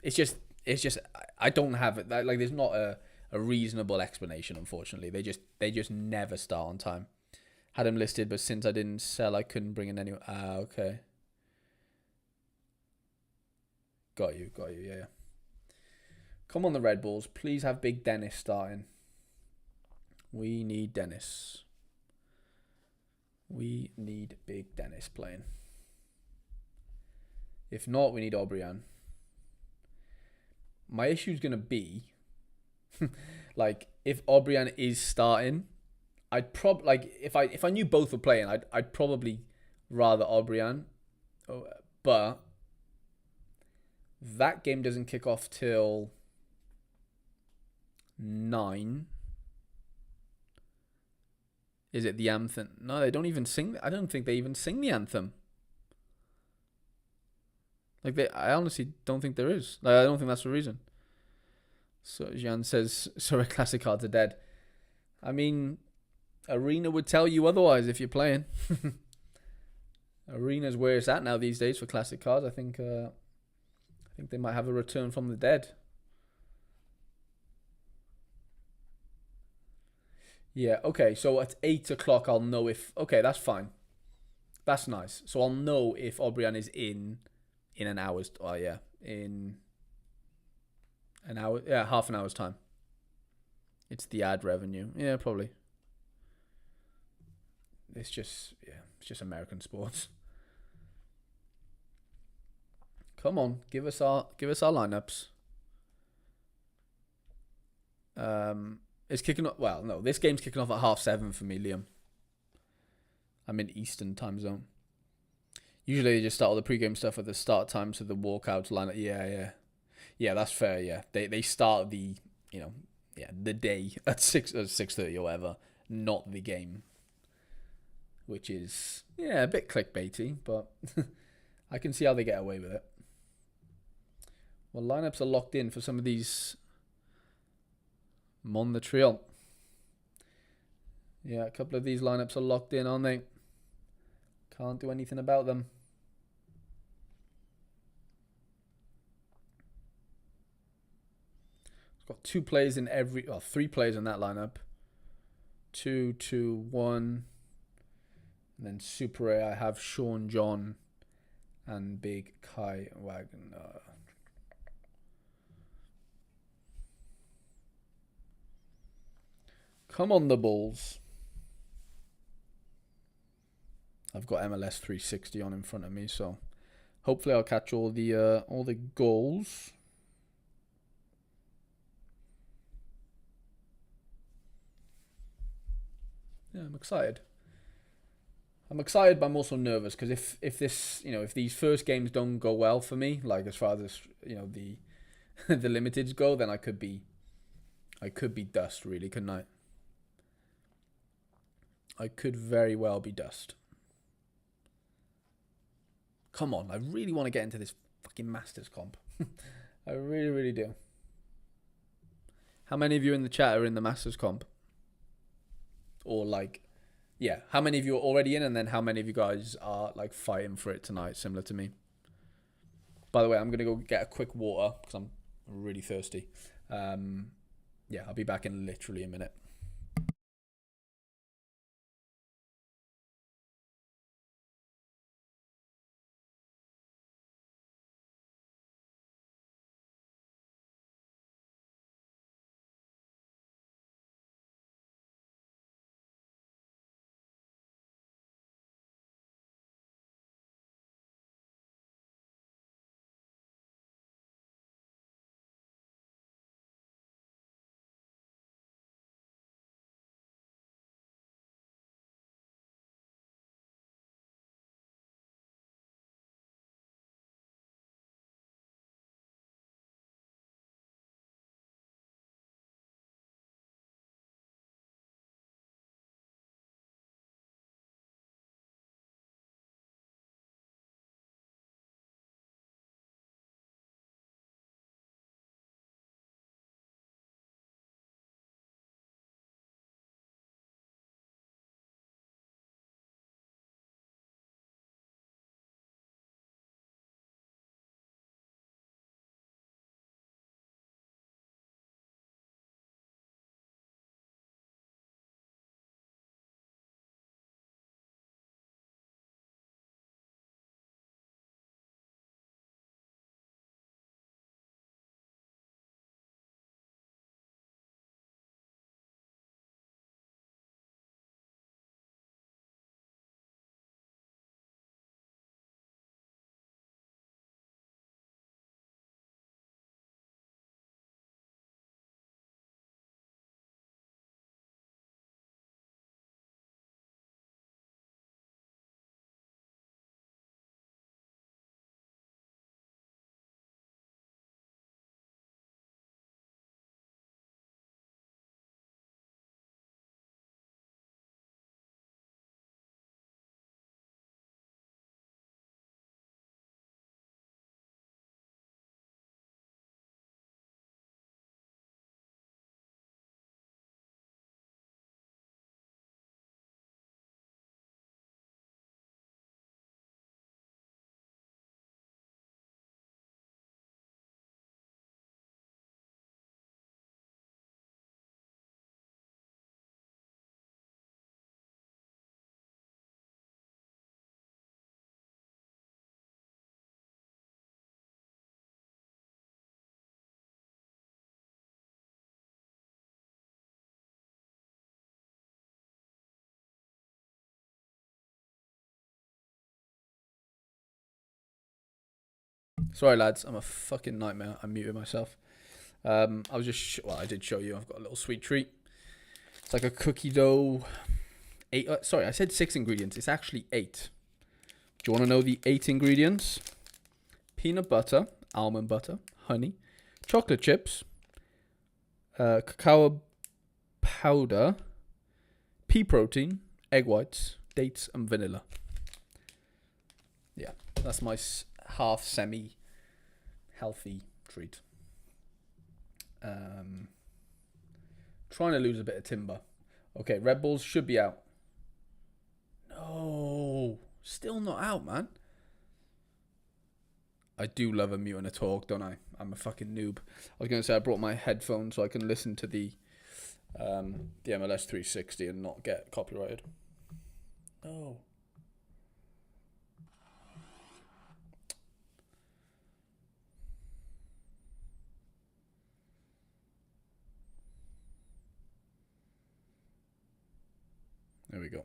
It's just I don't have it. Like, there's not a reasonable explanation, unfortunately. They just never start on time. Had him listed, but since I didn't sell, I couldn't bring in anyone. Ah, okay. Got you, yeah. Come on, the Red Bulls. Please have Big Dennis starting. We need Dennis. We need Big Dennis playing. If not, we need Obrian. My issue is going to be, like, if Obrian is starting, I'd probably, like, if I knew both were playing, I'd probably rather Obrian. But that game doesn't kick off till 9. Is it the anthem? No, they don't even sing. I don't think they even sing the anthem. Like, I honestly don't think there is. Like, I don't think that's the reason. So Jean says, sorry, classic cards are dead. I mean, Arena would tell you otherwise if you're playing. Arena's where it's at now these days for classic cards. I think they might have a return from the dead. Yeah, okay, so at 8 o'clock I'll know if... Okay, that's fine. That's nice. So I'll know if Obrian is in an hour's... Oh, yeah. In an hour... Yeah, half an hour's time. It's the ad revenue. Yeah, probably. It's just American sports. Come on, give us our lineups. It's kicking off. Well, no, this game's kicking off at 7:30 for me, Liam. I'm in Eastern time zone. Usually they just start all the pre-game stuff at the start time, so the walkouts lineup. Yeah, that's fair. Yeah, they start the the day at 6:30 or whatever, not the game. Which is, a bit clickbaity, but I can see how they get away with it. Well, lineups are locked in for some of these Montreal. Yeah, a couple of these lineups are locked in, aren't they? Can't do anything about them. It's got 2 players in every... Oh, 3 players in that lineup. 2, 2, 1. And then Super A, I have Sean John and Big Kai Wagner. Come on, the Bulls. I've got MLS 360 on in front of me, so hopefully I'll catch all the goals. Yeah, I'm excited. I'm excited, but I'm also nervous because if this, if these first games don't go well for me, like as far as the the limiteds go, then I could be dust, really, couldn't I? I could very well be dust. Come on, I really want to get into this fucking Masters comp. I really, really do. How many of you in the chat are in the Masters comp? Or yeah, how many of you are already in, and then how many of you guys are fighting for it tonight, similar to me? By the way, I'm gonna go get a quick water because I'm really thirsty. Yeah, I'll be back in literally a minute. Sorry, lads, I'm a fucking nightmare. I muted myself. I was just I did show you. I've got a little sweet treat. It's like a cookie dough. 8. Sorry, I said 6 ingredients. It's actually 8. Do you want to know the 8 ingredients? Peanut butter, almond butter, honey, chocolate chips, cacao powder, pea protein, egg whites, dates, and vanilla. Yeah, that's my half semi-healthy treat. Trying to lose a bit of timber. Okay, Red Bulls should be out. No, still not out, man. I do love a mute and a talk, don't I? I'm a fucking noob. I was going to say I brought my headphones so I can listen to the MLS 360 and not get copyrighted. No. There we go.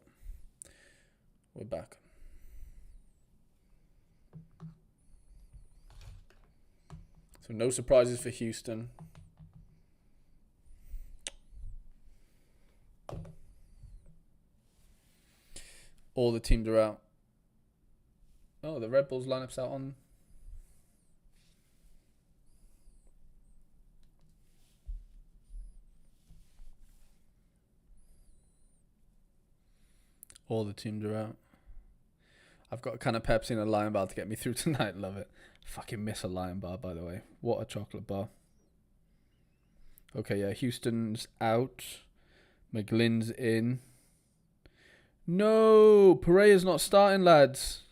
We're back. So no surprises for Houston. All the teams are out. Oh, the Red Bulls lineup's out on. All the teams are out. I've got a can of Pepsi and a Lion Bar to get me through tonight. Love it. Fucking miss a Lion Bar, by the way. What a chocolate bar. Okay, yeah, Houston's out. McGlynn's in. No! Pereira's not starting, lads.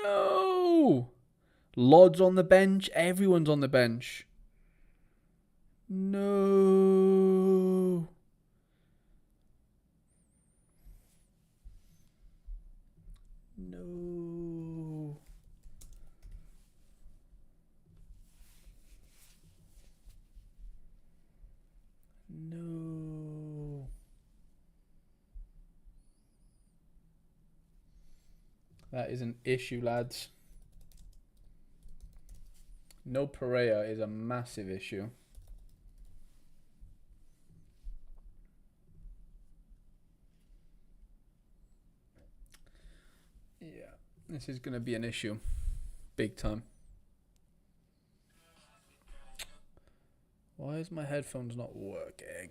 No! Lod's on the bench. Everyone's on the bench. No! No. No. That is an issue, lads. No Pereira is a massive issue. Yeah, this is going to be an issue. Big time. Why is my headphones not working?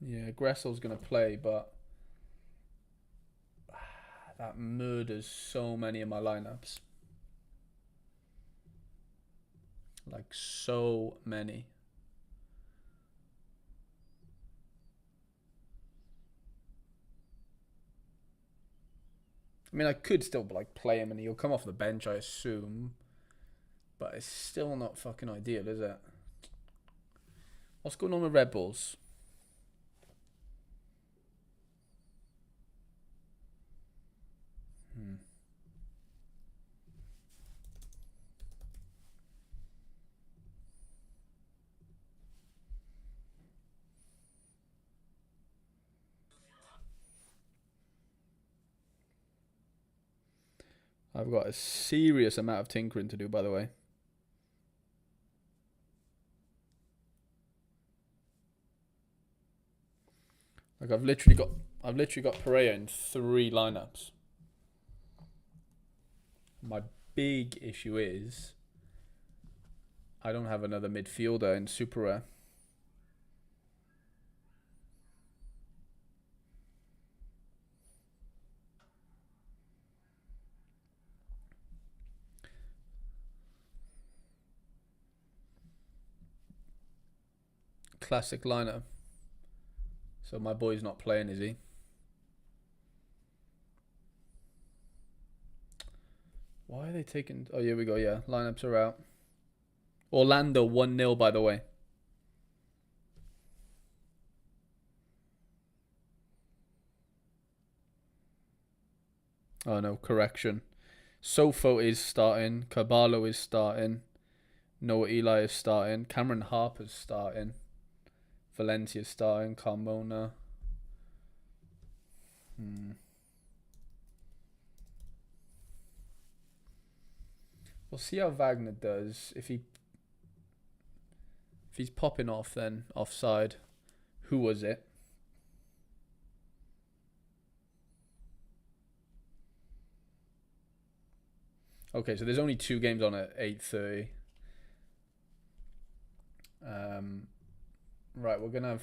Yeah, Gressel's going to play, but that murders so many of my lineups. Like, so many. I mean, I could still like play him and he'll come off the bench, I assume. But it's still not fucking ideal, is it? What's going on with Red Bulls? I've got a serious amount of tinkering to do, by the way. Like I've literally got Pereira in 3 lineups. My big issue is I don't have another midfielder in Super Rare. Classic lineup. So my boy's not playing, is he? Why are they taking... Oh, here we go, yeah. Lineups are out. Orlando 1-0, by the way. Oh, no, correction. Sofo is starting. Caballo is starting. Noah Eli is starting. Cameron Harper's starting. Valencia's starting. Carmona. We'll see how Wagner does. If he's popping off, then offside. Who was it? Okay, so there's only 2 games on at 8:30. Right, we're gonna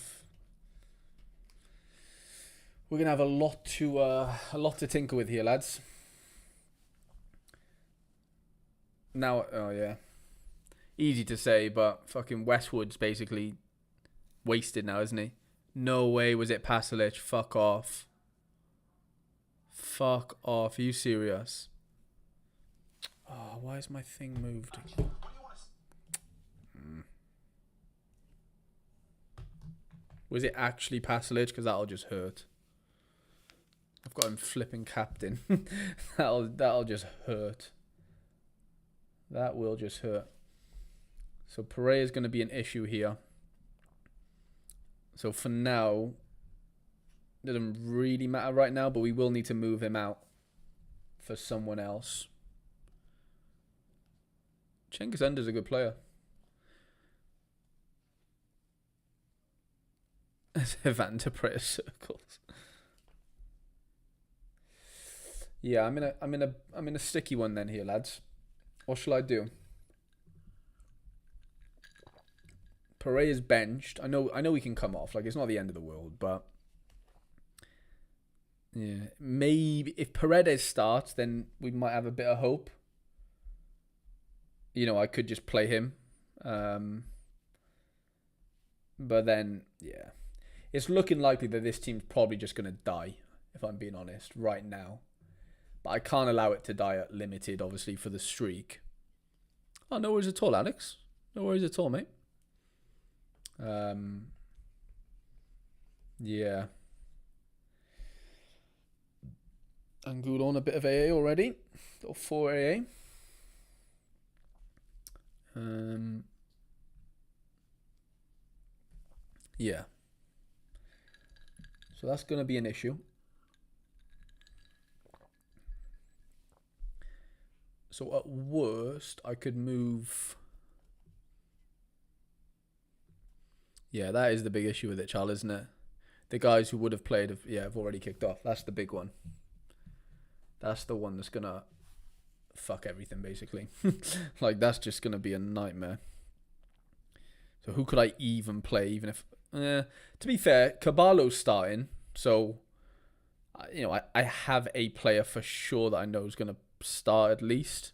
have a lot to tinker with here, lads. Now, oh yeah, easy to say, but fucking Westwood's basically wasted now, isn't he? No way was it Pasalic. Fuck off. Fuck off. Are you serious? Oh, why is my thing moved? Was it actually Pasalic? Because that'll just hurt. I've got him flipping captain. that'll just hurt. That will just hurt. So Pereira is going to be an issue here. So for now, it doesn't really matter right now, but we will need to move him out for someone else. Cengiz Under's a good player. Van der Prayer circles. Yeah, I'm in a sticky one then here, lads. What shall I do? Pereira's benched. I know he can come off. Like, it's not the end of the world, but yeah, maybe if Paredes starts, then we might have a bit of hope. You know, I could just play him. But then, yeah. It's looking likely that this team's probably just going to die, if I'm being honest, right now. But I can't allow it to die at limited, obviously, for the streak. Oh, no worries at all, Alex. No worries at all, mate. Yeah. Angulo on a bit of AA already. Little 4 AA. Yeah. So that's going to be an issue. So at worst, I could move. Yeah, that is the big issue with it, Charles, isn't it? The guys who would have played have already kicked off. That's the big one. That's the one that's going to fuck everything, basically. Like, that's just going to be a nightmare. So who could I even play, even if... to be fair, Caballo's starting. So, you know, I have a player for sure that I know is going to start at least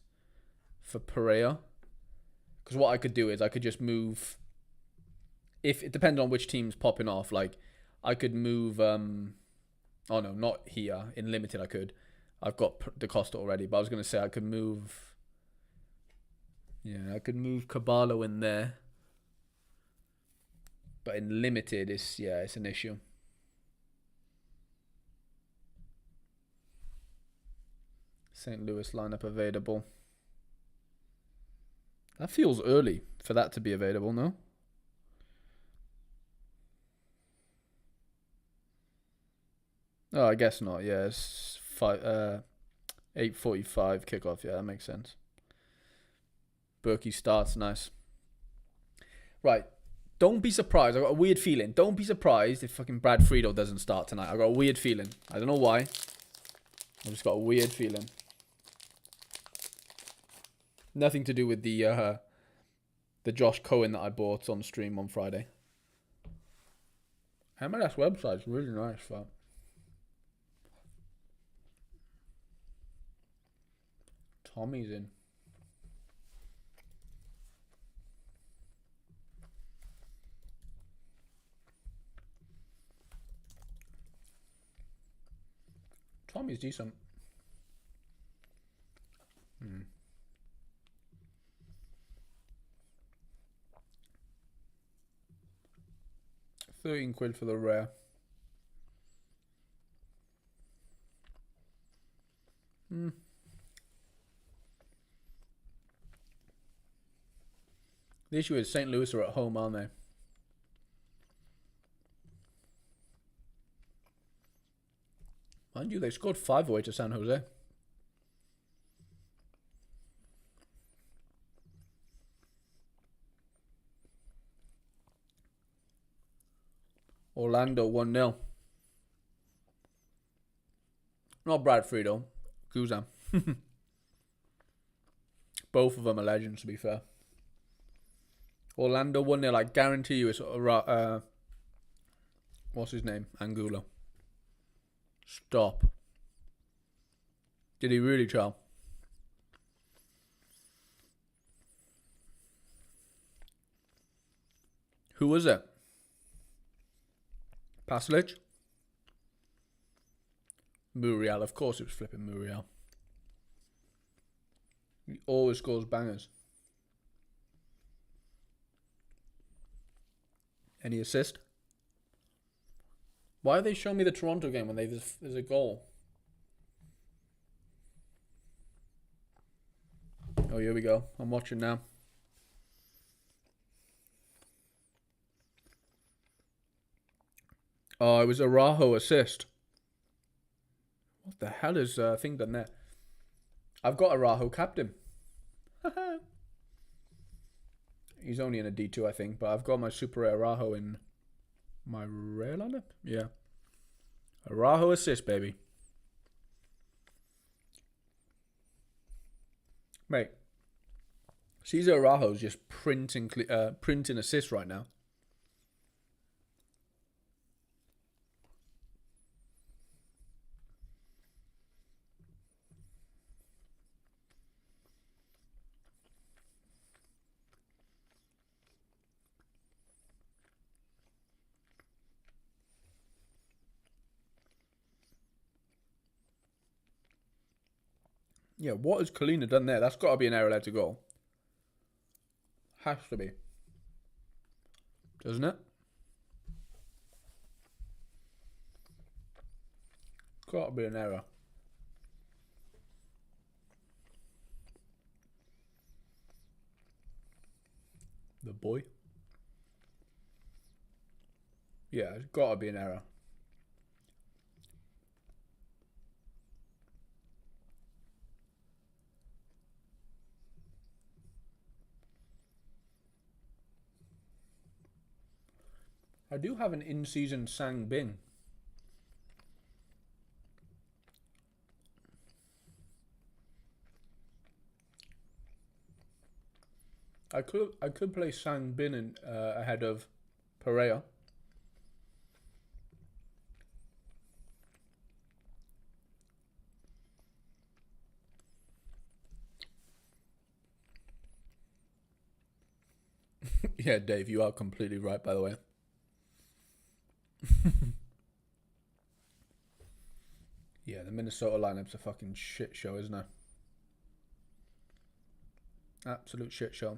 for Pereira. Because what I could do is I could just move... If it depends on which team's popping off, like, I could move... oh, no, not here. In Limited, I could. I've got Da Costa already, but I was going to say I could move... Yeah, I could move Caballo in there. But in Limited, it's an issue. St. Louis lineup available. That feels early for that to be available, no? Oh, I guess not. Yeah, it's 8:45 kickoff. Yeah, that makes sense. Berkey starts. Nice. Right. Don't be surprised. I've got a weird feeling. Don't be surprised if fucking Brad Friedel doesn't start tonight. I've got a weird feeling. I don't know why. I've just got a weird feeling. Nothing to do with the Josh Cohen that I bought on stream on Friday. MLS website's really nice, but Tommy's in. Tommy's decent. 13 quid for the rare. The issue is St. Louis are at home, aren't they? Mind you, they scored 5 away to San Jose. Orlando 1-0. Not Brad Friedel. Guzan. Both of them are legends, to be fair. Orlando 1-0. I guarantee you it's... what's his name? Angulo. Stop. Did he really, Charles? Who was it? Paslic. Muriel, of course it was flipping Muriel. He always scores bangers. Any assist? Why are they showing me the Toronto game when there's a goal? Oh, here we go. I'm watching now. Oh, it was a Rajo assist. What the hell is thing done there? I've got a Rajo captain. He's only in a D2, I think, but I've got my Super Rare Rajo in my rare lineup. Yeah. A Rajo assist, baby. Mate, Cesar Rajo's just printing assists right now. Yeah, what has Kalina done there? That's got to be an error led to goal. Has to be. Doesn't it? Got to be an error. The boy. Yeah, it's got to be an error. I do have an in-season Sang Bing. I could play Sang Bin in, ahead of Pereira. Yeah, Dave, you are completely right, by the way. Yeah, the Minnesota lineup's a fucking shit show, isn't it? Absolute shit show.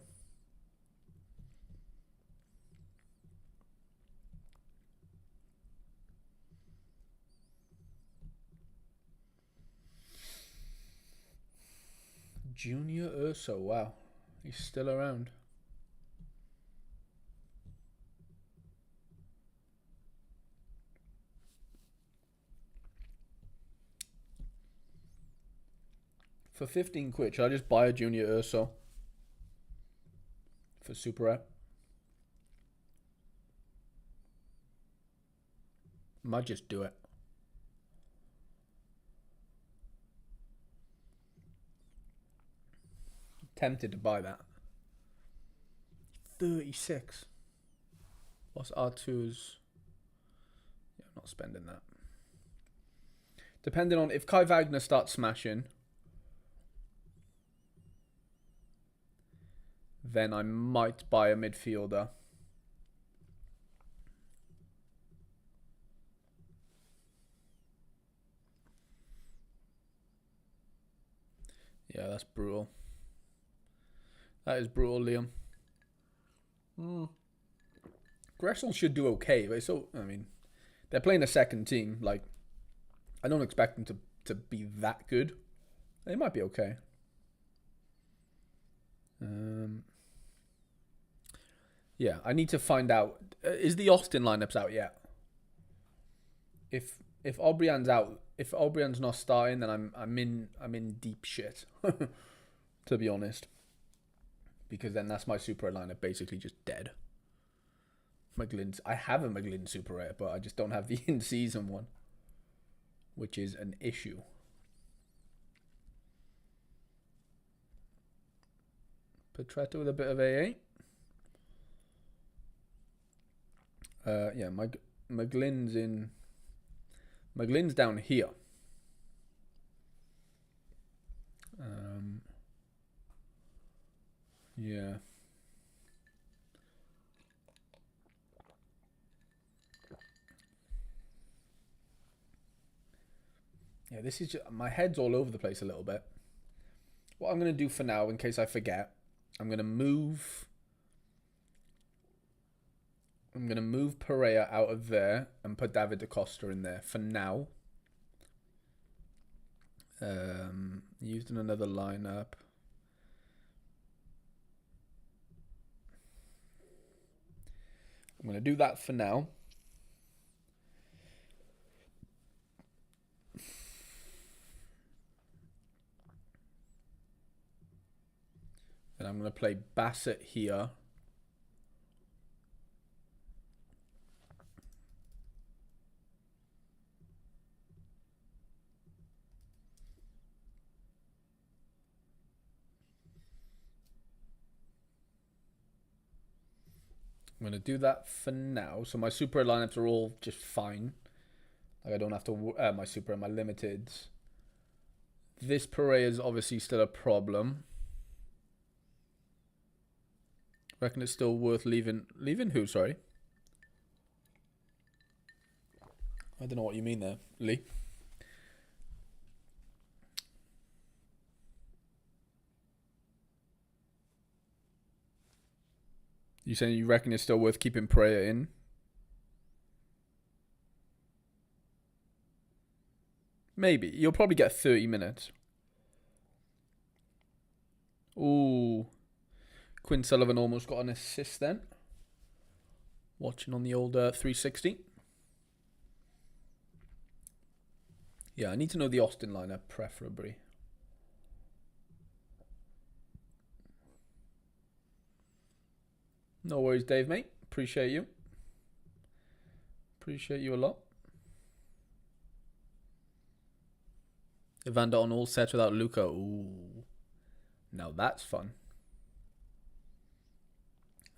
Junior Urso, wow. He's still around. For 15 quid, should I just buy a Junior Urso? For Super Rare? Might just do it. Tempted to buy that. 36. What's R2's? Yeah, I'm not spending that. Depending on if Kai Wagner starts smashing, then I might buy a midfielder. Yeah, that's brutal. That is brutal, Liam. Gressel should do okay, but I mean, they're playing a second team. Like, I don't expect them to be that good. They might be okay. Yeah, I need to find out. Is the Austin lineups out yet? If Obrian's out, if Obrian's not starting, then I'm in deep shit. To be honest, because then that's my super lineup basically just dead. McGlynn's. I have a McGlynn super rare, but I just don't have the in-season one, which is an issue. Petretta with a bit of AA. Yeah, McGlynn's in. McGlynn's down here. Yeah. Yeah, this is just, my head's all over the place a little bit. What I'm going to do for now, in case I forget, I'm going to move Pereira out of there and put David Da Costa in there for now. Used in another lineup. I'm going to do that for now. And I'm going to play Bassett here. I'm going to do that for now. So my super lineups are all just fine. Like I don't have to... my super and my limiteds. This Pereira is obviously still a problem. Reckon it's still worth leaving... Leaving who, sorry? I don't know what you mean there, Lee. You saying you reckon it's still worth keeping Pereira in? Maybe. You'll probably get 30 minutes. Ooh. Quinn Sullivan almost got an assist then. Watching on the old 360. Yeah, I need to know the Austin lineup, preferably. No worries, Dave, mate. Appreciate you. Appreciate you a lot. Evander on all set without Luca. Ooh. Now that's fun.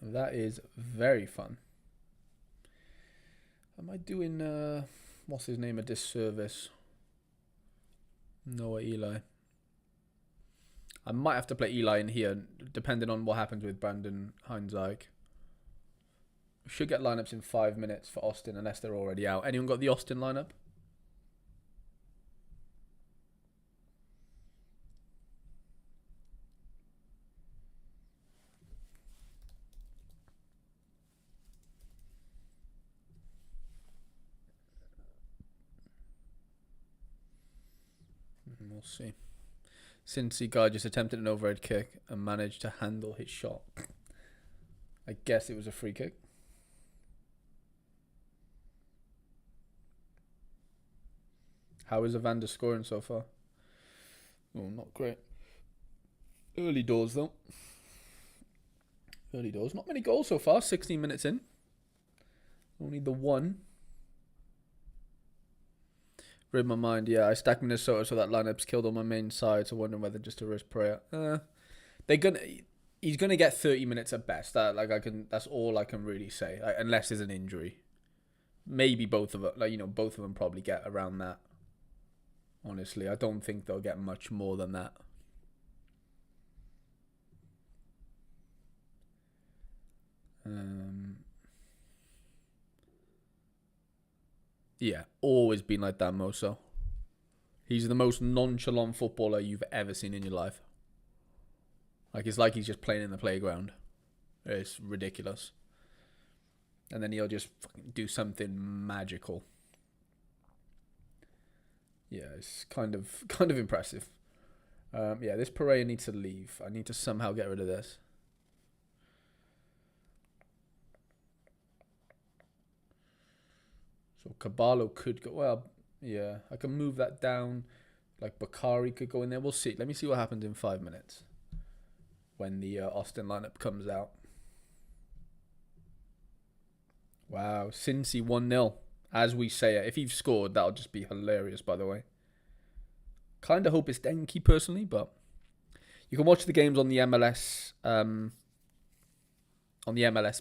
That is very fun. Am I doing, what's his name, a disservice? Noah Eli. I might have to play Eli in here, depending on what happens with Brandon Heinzike. We should get lineups in 5 minutes for Austin, unless they're already out. Anyone got the Austin lineup? We'll see. Cincy guy just attempted an overhead kick and managed to handle his shot. I guess it was a free kick. How is Evander scoring so far? Oh, not great. Early doors, though. Early doors. Not many goals so far. 16 minutes in. Only the one. Read my mind. Yeah, I stacked Minnesota so that lineup's killed on my main side. So wondering whether just to risk Pereira. He's gonna get 30 minutes at best. That's all I can really say. Unless there's an injury. Maybe both of them. Both of them probably get around that. Honestly, I don't think they'll get much more than that. Yeah, always been like that, Moso. He's the most nonchalant footballer you've ever seen in your life. It's like he's just playing in the playground. It's ridiculous. And then he'll just fucking do something magical. Yeah, it's kind of impressive. Yeah, this Pereira needs to leave. I need to somehow get rid of this. So Caballo could go. Well, yeah, I can move that down. Bakari could go in there. We'll see. Let me see what happens in 5 minutes when the Austin lineup comes out. Wow, Cincy 1-0. As we say it. If you've scored, that'll just be hilarious, by the way. Kind of hope it's Denki, personally, but you can watch the games on the MLS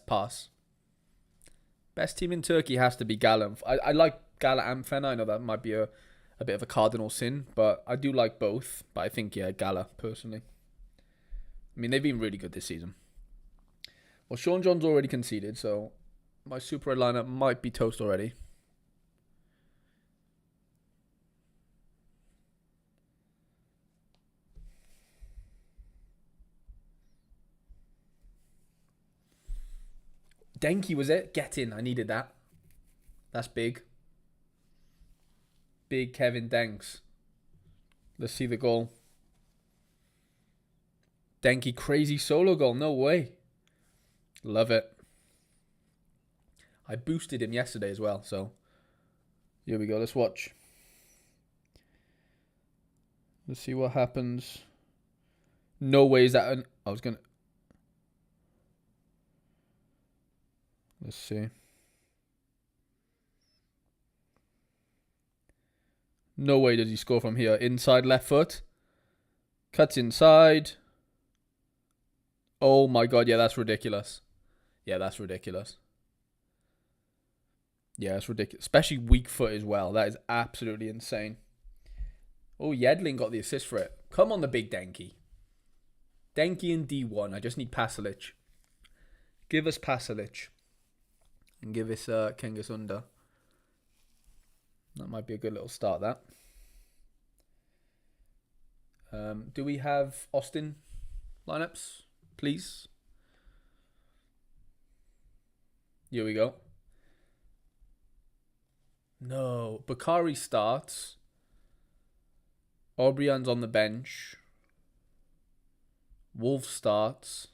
Pass. Best team in Turkey has to be Gala. I like Gala and Fener. I know that might be a bit of a cardinal sin, but I do like both. But I think, yeah, Gala, personally. I mean, they've been really good this season. Well, Sean John's already conceded, so my Super Red lineup might be toast already. Denki was it? Get in. I needed that. That's big. Big Kevin Denks. Let's see the goal. Denki crazy solo goal. No way. Love it. I boosted him yesterday as well, so here we go. Let's watch. Let's see what happens. No way is that I was going to... Let's see. No way does he score from here. Inside left foot. Cuts inside. Oh my god, yeah, that's ridiculous. Yeah, that's ridiculous. Yeah, it's ridiculous. Especially weak foot as well. That is absolutely insane. Oh, Yedlin got the assist for it. Come on, the big Denki. Denki in D1. I just need Pasalic. Give us Pasalic. And give us Kengas Under. That might be a good little start, that. Do we have Austin lineups, please? Here we go. No. Bakari starts. Obrian's on the bench. Wolf starts.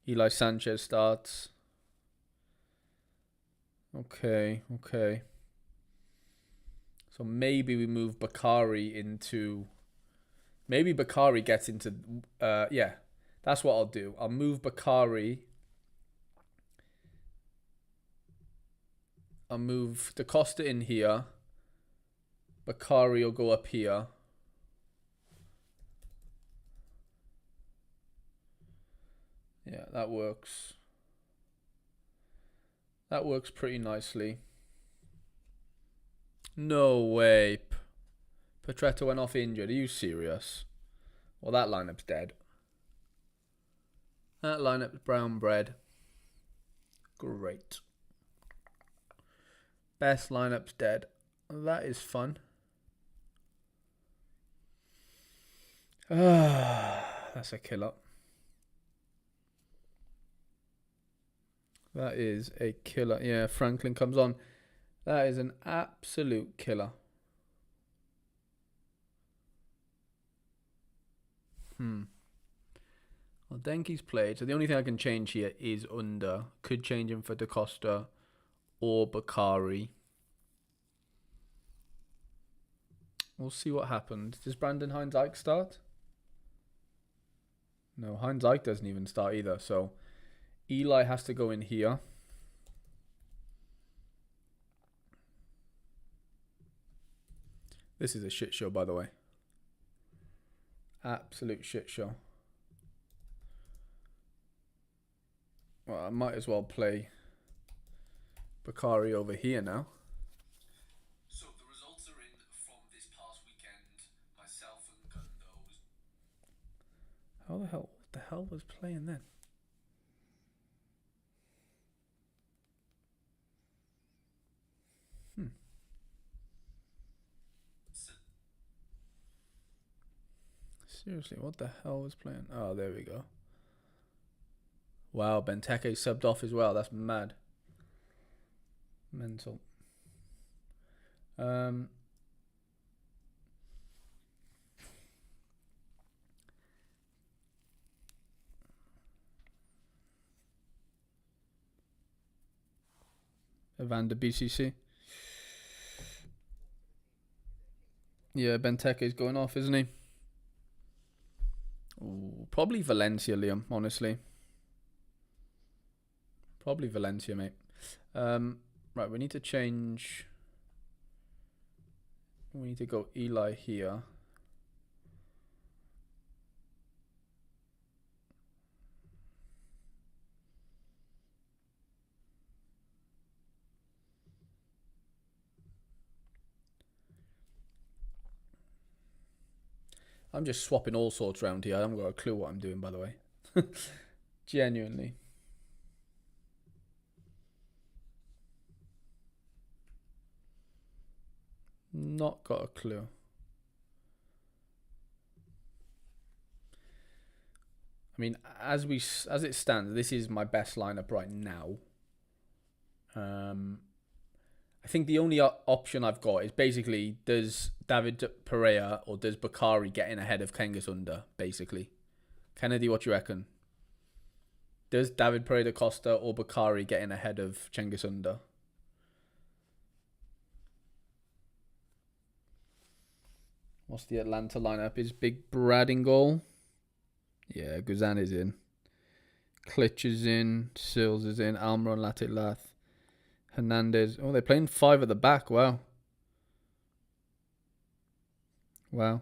Eli Sanchez starts. Okay. So maybe we move Bakari into... Maybe Bakari gets into... yeah, that's what I'll do. I'll move Bakari. I'll move Da Costa in here. Bakari will go up here. Yeah, that works. That works pretty nicely. No way. Petretto went off injured. Are you serious? Well, that lineup's dead. That lineup's brown bread. Great. Best lineup's dead. That is fun. That's a killer. That is a killer. Yeah, Franklin comes on. That is an absolute killer. Well, Denki's played. So the only thing I can change here is Under. Could change him for Da Costa or Bakari. We'll see what happens. Does Brandon Hines-Ike start? No, Hines-Ike doesn't even start either. So Eli has to go in here. This is a shit show, by the way. Absolute shit show. Well, I might as well play Bakari over here now. So the results are in from this past weekend. Myself and Gundo. How the hell? What the hell was playing then? Seriously, what the hell was playing? Oh, there we go. Wow, Benteke subbed off as well. That's mad. Mental. Evander BCC. Yeah, Benteke's going off, isn't he? Ooh, probably Valencia, Liam, honestly. Probably Valencia, mate. Right, we need to change. We need to go Eli here. I'm just swapping all sorts around here. I haven't got a clue what I'm doing, by the way. Genuinely. Not got a clue. I mean, as it stands, this is my best lineup right now. I think the only option I've got is basically, does David Pereira or does Bakari get in ahead of Cengiz Under, basically. Kennedy, what do you reckon? Does David Pereira Costa or Bakari get in ahead of Cengiz Under? What's the Atlanta lineup? Is Big Brad in goal? Yeah, Guzan is in. Klitsch is in. Sills is in. Almiron, Lath. Hernandez. Oh, they're playing 5 at the back. Wow.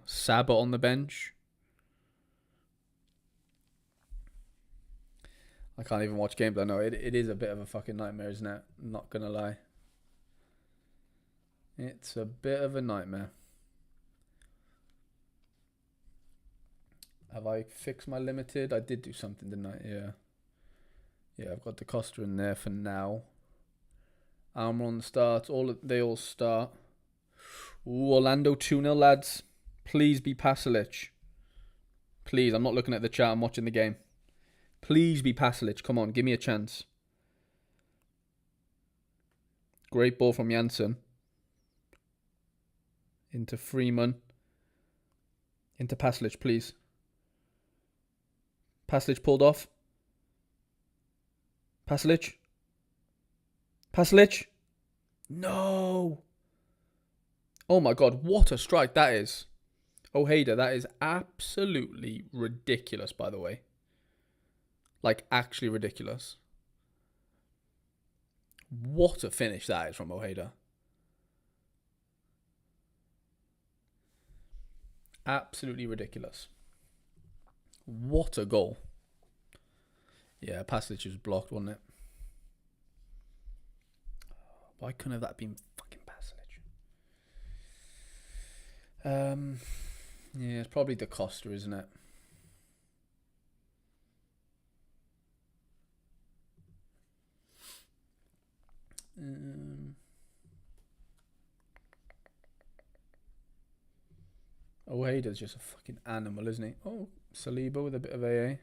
Saba on the bench. I can't even watch games. I know it is a bit of a fucking nightmare, isn't it? I'm not going to lie. It's a bit of a nightmare. Have I fixed my limited? I did do something, didn't I? Yeah. Yeah, I've got the Costa in there for now. Almiron starts. They all start. Ooh, Orlando 2-0, lads. Please be Pasalic. Please, I'm not looking at the chat. I'm watching the game. Please be Pasalic. Come on, give me a chance. Great ball from Janssen. Into Freeman. Into Pasalic, please. Pasalic pulled off. Pasalic. No. Oh my God, what a strike that is. Ojeda, that is absolutely ridiculous, by the way. Like, actually ridiculous. What a finish that is from Ojeda. Absolutely ridiculous. What a goal. Yeah, Pasalic was blocked, wasn't it? Why couldn't have that been fucking Pasalic? Yeah, it's probably Da Costa, isn't it? Ojeda's just a fucking animal, isn't he? Oh, Saliba with a bit of AA.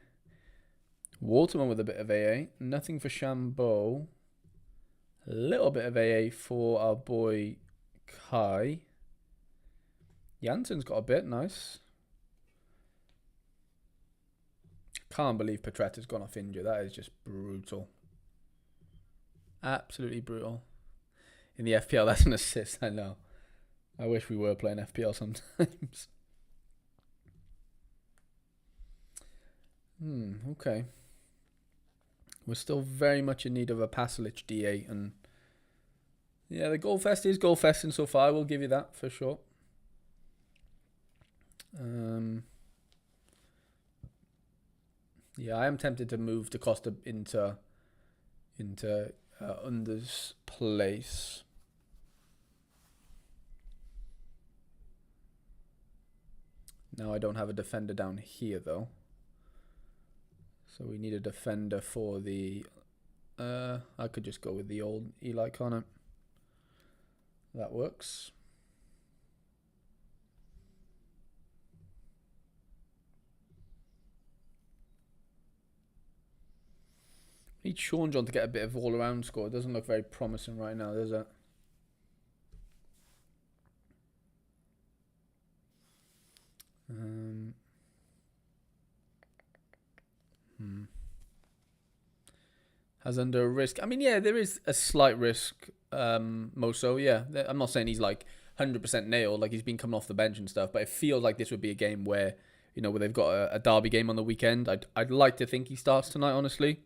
Waterman with a bit of AA. Nothing for Shambo. A little bit of AA for our boy Kai. Janssen's got a bit. Nice. Can't believe Petretta's gone off injured. That is just brutal. Absolutely brutal. In the FPL, that's an assist, I know. I wish we were playing FPL sometimes. Okay. We're still very much in need of a Pasalic D8. And yeah, the goal fest is goal festing so far. I will give you that for sure. Yeah, I am tempted to move Da Costa into Under's place. Now I don't have a defender down here though. So we need a defender for the... I could just go with the old Eli, can't I? That works. Need Sean John to get a bit of all-around score. It doesn't look very promising right now, does it? Has under a risk. I mean, yeah, there is a slight risk, Moso, yeah. I'm not saying he's like 100% nailed, like he's been coming off the bench and stuff, but it feels like this would be a game where, you know, where they've got a derby game on the weekend. I'd like to think he starts tonight, honestly.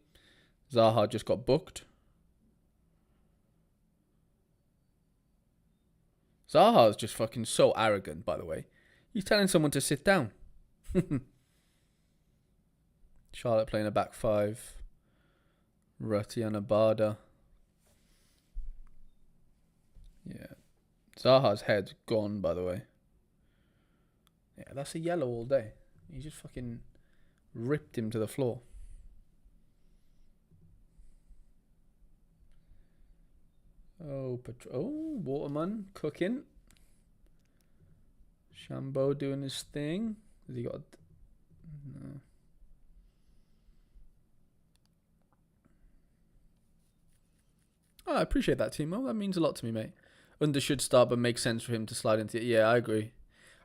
Zaha just got booked. Zaha is just fucking so arrogant, by the way. He's telling someone to sit down. Charlotte playing a back 5. Rutty and Abada. Yeah. Zaha's head's gone, by the way. Yeah, that's a yellow all day. He just fucking ripped him to the floor. Oh, Waterman cooking. Shambo doing his thing. Has he got... No. Oh, I appreciate that, Timo. That means a lot to me, mate. Under should start, but makes sense for him to slide into it. Yeah, I agree.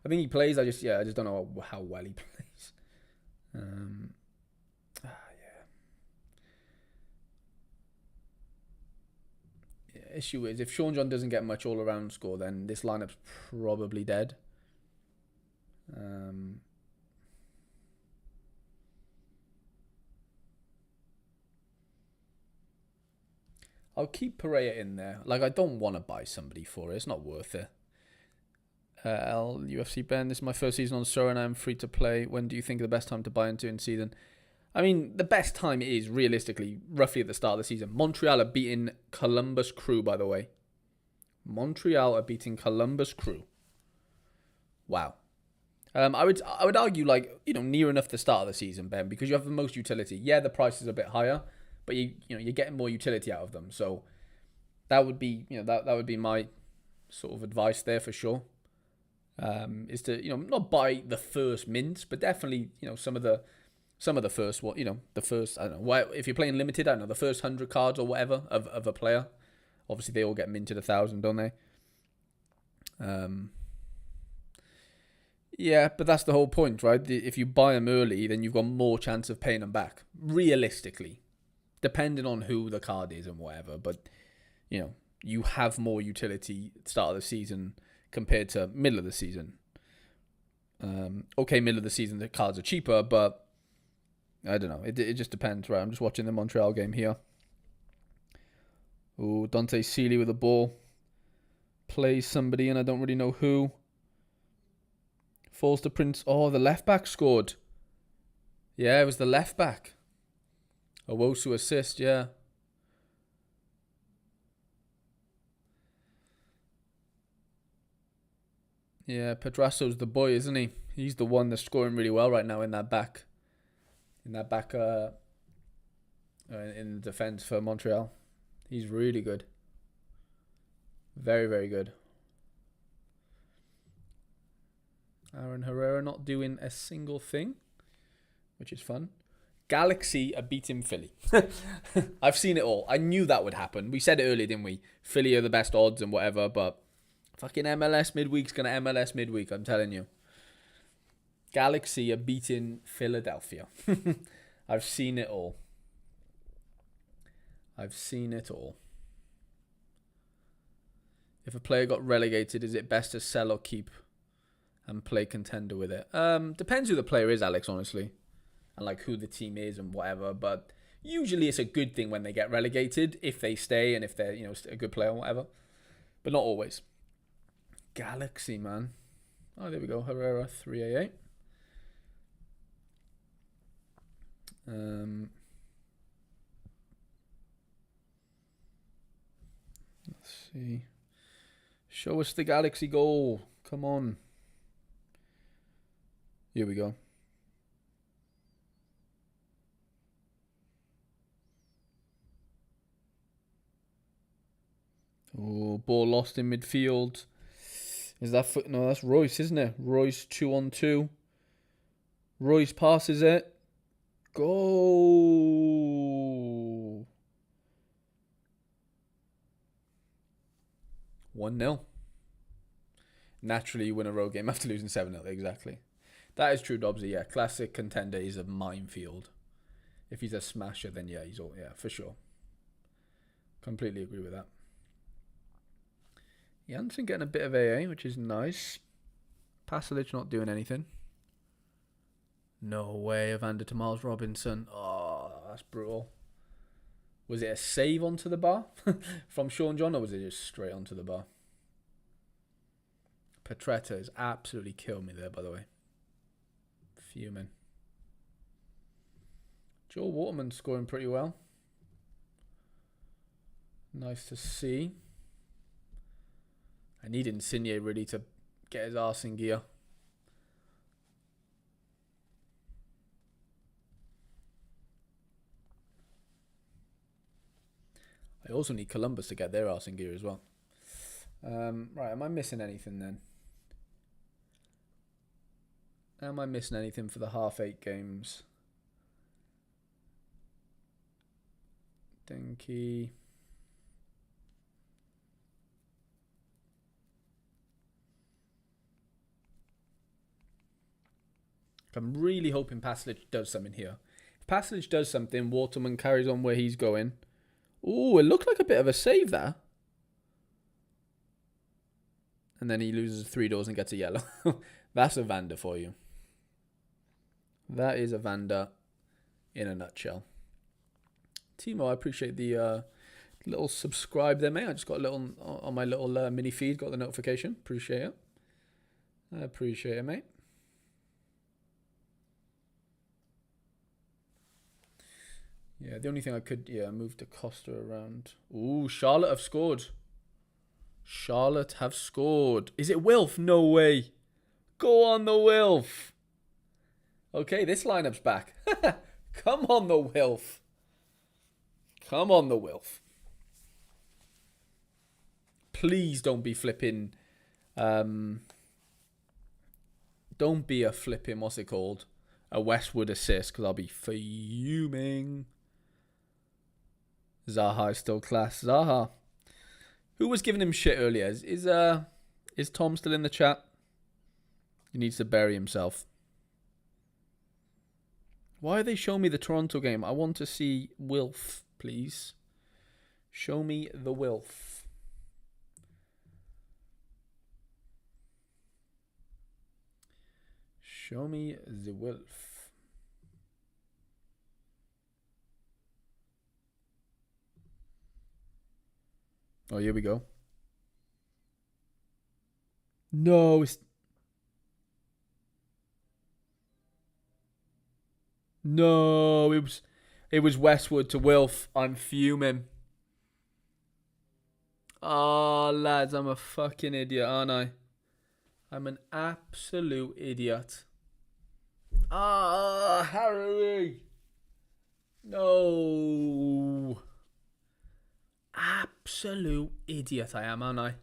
I think he plays. I just don't know how well he plays. Yeah. Issue is if Sean John doesn't get much all around score, then this lineup's probably dead. I'll keep Pereira in there. Like, I don't want to buy somebody for it. It's not worth it. UFC Ben, this is my first season on Sora and I'm free to play. When do you think the best time to buy into in season? I mean, the best time is realistically roughly at the start of the season. Montreal are beating Columbus Crew, by the way. Montreal are beating Columbus Crew. Wow. I would argue near enough the start of the season, Ben, because you have the most utility. Yeah, the price is a bit higher, but you're getting more utility out of them. So that would be that would be my sort of advice there for sure. Is to not buy the first mints, but definitely some of the first the first, I don't know, if you're playing limited, I don't know, the first 100 cards or whatever of a player. Obviously they all get minted 1,000, don't they? Yeah, but that's the whole point, right? If you buy them early, then you've got more chance of paying them back. Realistically, depending on who the card is and whatever, but you have more utility at the start of the season compared to middle of the season. Okay, middle of the season the cards are cheaper, but I don't know. It just depends, right? I'm just watching the Montreal game here. Oh, Dante Seeley with the ball. Plays somebody and I don't really know who. Falls to Prince. Oh, the left back scored. Yeah, it was the left back. Owosu assist, yeah. Yeah, Pedrasso's the boy, isn't he? He's the one that's scoring really well right now in that back. In the defense for Montreal. He's really good. Very, very good. Aaron Herrera not doing a single thing, which is fun. Galaxy are beating Philly. I've seen it all. I knew that would happen. We said it earlier, didn't we? Philly are the best odds and whatever, but fucking MLS Midweek's going to MLS Midweek, I'm telling you. Galaxy are beating Philadelphia. I've seen it all. I've seen it all. If a player got relegated, is it best to sell or keep and play contender with it? Depends who the player is, Alex, honestly. And like who the team is and whatever. But usually it's a good thing when they get relegated if they stay and if they're, a good player or whatever. But not always. Galaxy, man. Oh, there we go. Herrera, 3AA. Let's see. Show us the Galaxy goal. Come on. Here we go. Oh, ball lost in midfield. Is that foot? No, that's Royce, isn't it? Royce 2-on-2. Royce passes it. Goal. 1-0. Naturally, you win a road game after losing 7-0. Exactly. That is true, Dobbsy. Yeah, classic contender is a minefield. If he's a smasher, then yeah, for sure. Completely agree with that. Janssen getting a bit of AA, which is nice. Pasalic not doing anything. No way, Evander to Miles Robinson. Oh, that's brutal. Was it a save onto the bar from Sean John, or was it just straight onto the bar? Petretta has absolutely killed me there, by the way. Fuming. Joel Waterman scoring pretty well. Nice to see. I need Insigne really to get his arse in gear. I also need Columbus to get their arse in gear as well. Right, am I missing anything then? Am I missing anything for the half-8 games? Denki. I'm really hoping Pasalic does something here. If Pasalic does something, Waterman carries on where he's going. Ooh, it looked like a bit of a save there. And then he loses 3 doors and gets a yellow. That's a Vander for you. That is a Vander in a nutshell. Timo, I appreciate the little subscribe there, mate. I just got a little on my little mini feed, got the notification. Appreciate it. I appreciate it, mate. Yeah, the only thing I could, move the Costa around. Ooh, Charlotte have scored. Charlotte have scored. Is it Wilf? No way. Go on, the Wilf. Okay, this lineup's back. Come on, the Wilf. Come on, the Wilf. Please don't be flipping. Don't be a flipping, what's it called? A Westwood assist, because I'll be fuming. Zaha is still class. Zaha. Who was giving him shit earlier? Is Tom still in the chat? He needs to bury himself. Why are they showing me the Toronto game? I want to see Wilf, please. Show me the Wilf. Show me the Wilf. Oh, here we go. No, it was Westwood to Wilf. I'm fuming. Oh, lads, I'm a fucking idiot, aren't I? I'm an absolute idiot. Ah, Harry. No. Absolute idiot I am, aren't I?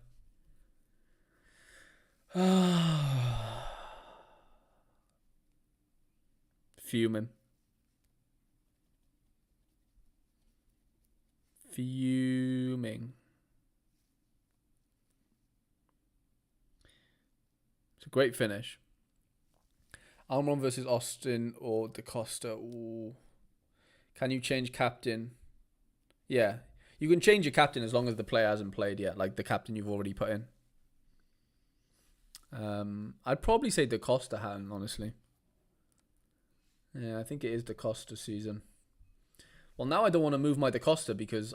Fuming. It's a great finish. Almiron versus Austin or Da Costa. Ooh. Can you change captain? Yeah. You can change your captain as long as the player hasn't played yet, like the captain you've already put in. I'd probably say Da Costa, honestly. Yeah, I think it is Da Costa season. Well, now I don't want to move my Da Costa because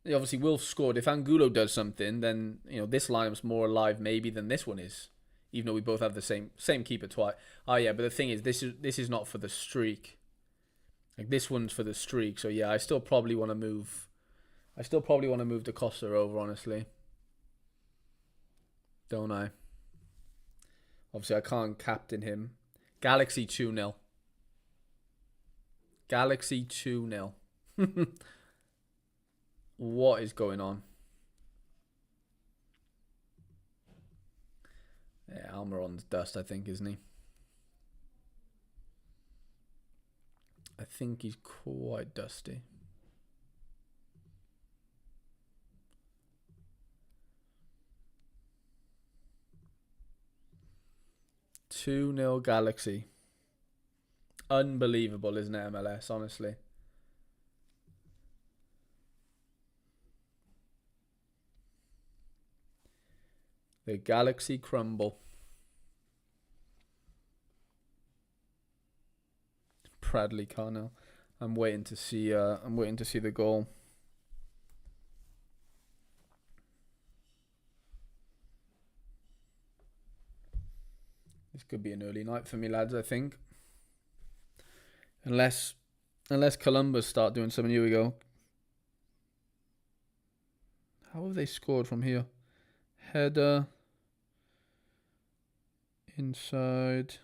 obviously Wilf scored. If Angulo does something, then this lineup's more alive maybe than this one is. Even though we both have the same keeper twice. Oh yeah, but the thing is, this is not for the streak. Like this one's for the streak. So yeah, I still probably want to move. Da Costa over, honestly. Don't I? Obviously, I can't captain him. Galaxy 2-0. Galaxy 2-0. What is going on? Yeah, Almiron's dust, I think, isn't he? I think he's quite dusty. Two-0 Galaxy. Unbelievable, isn't it, MLS, honestly? The Galaxy crumble. Bradley Carnell. I'm waiting to see the goal. This could be an early night for me, lads, I think. Unless Columbus start doing something. Here we go. How have they scored from here? Header. Inside.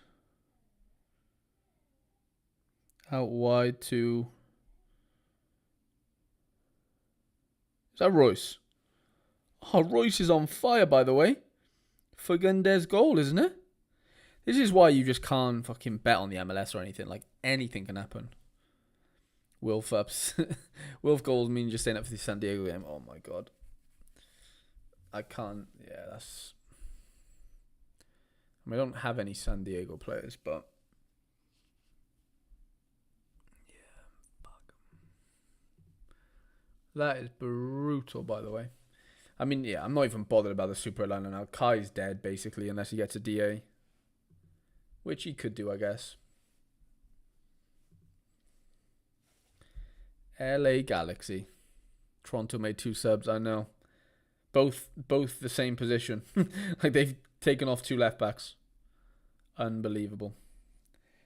Out wide to... Is that Royce? Oh, Royce is on fire, by the way. For Gunder's goal, isn't it? This is why you just can't fucking bet on the MLS or anything. Like, anything can happen. Wilf ups. Wilf goals mean just staying up for the San Diego game. Oh, my God. I can't... Yeah, that's... I don't have any San Diego players, but yeah, fuck. That is brutal, by the way. I mean, yeah, I'm not even bothered about the Super Atlanta now. Kai's dead, basically, unless he gets a DA. Which he could do, I guess. LA Galaxy. Toronto made 2 subs, I know. Both the same position. Like, they've taken off 2 left-backs. Unbelievable.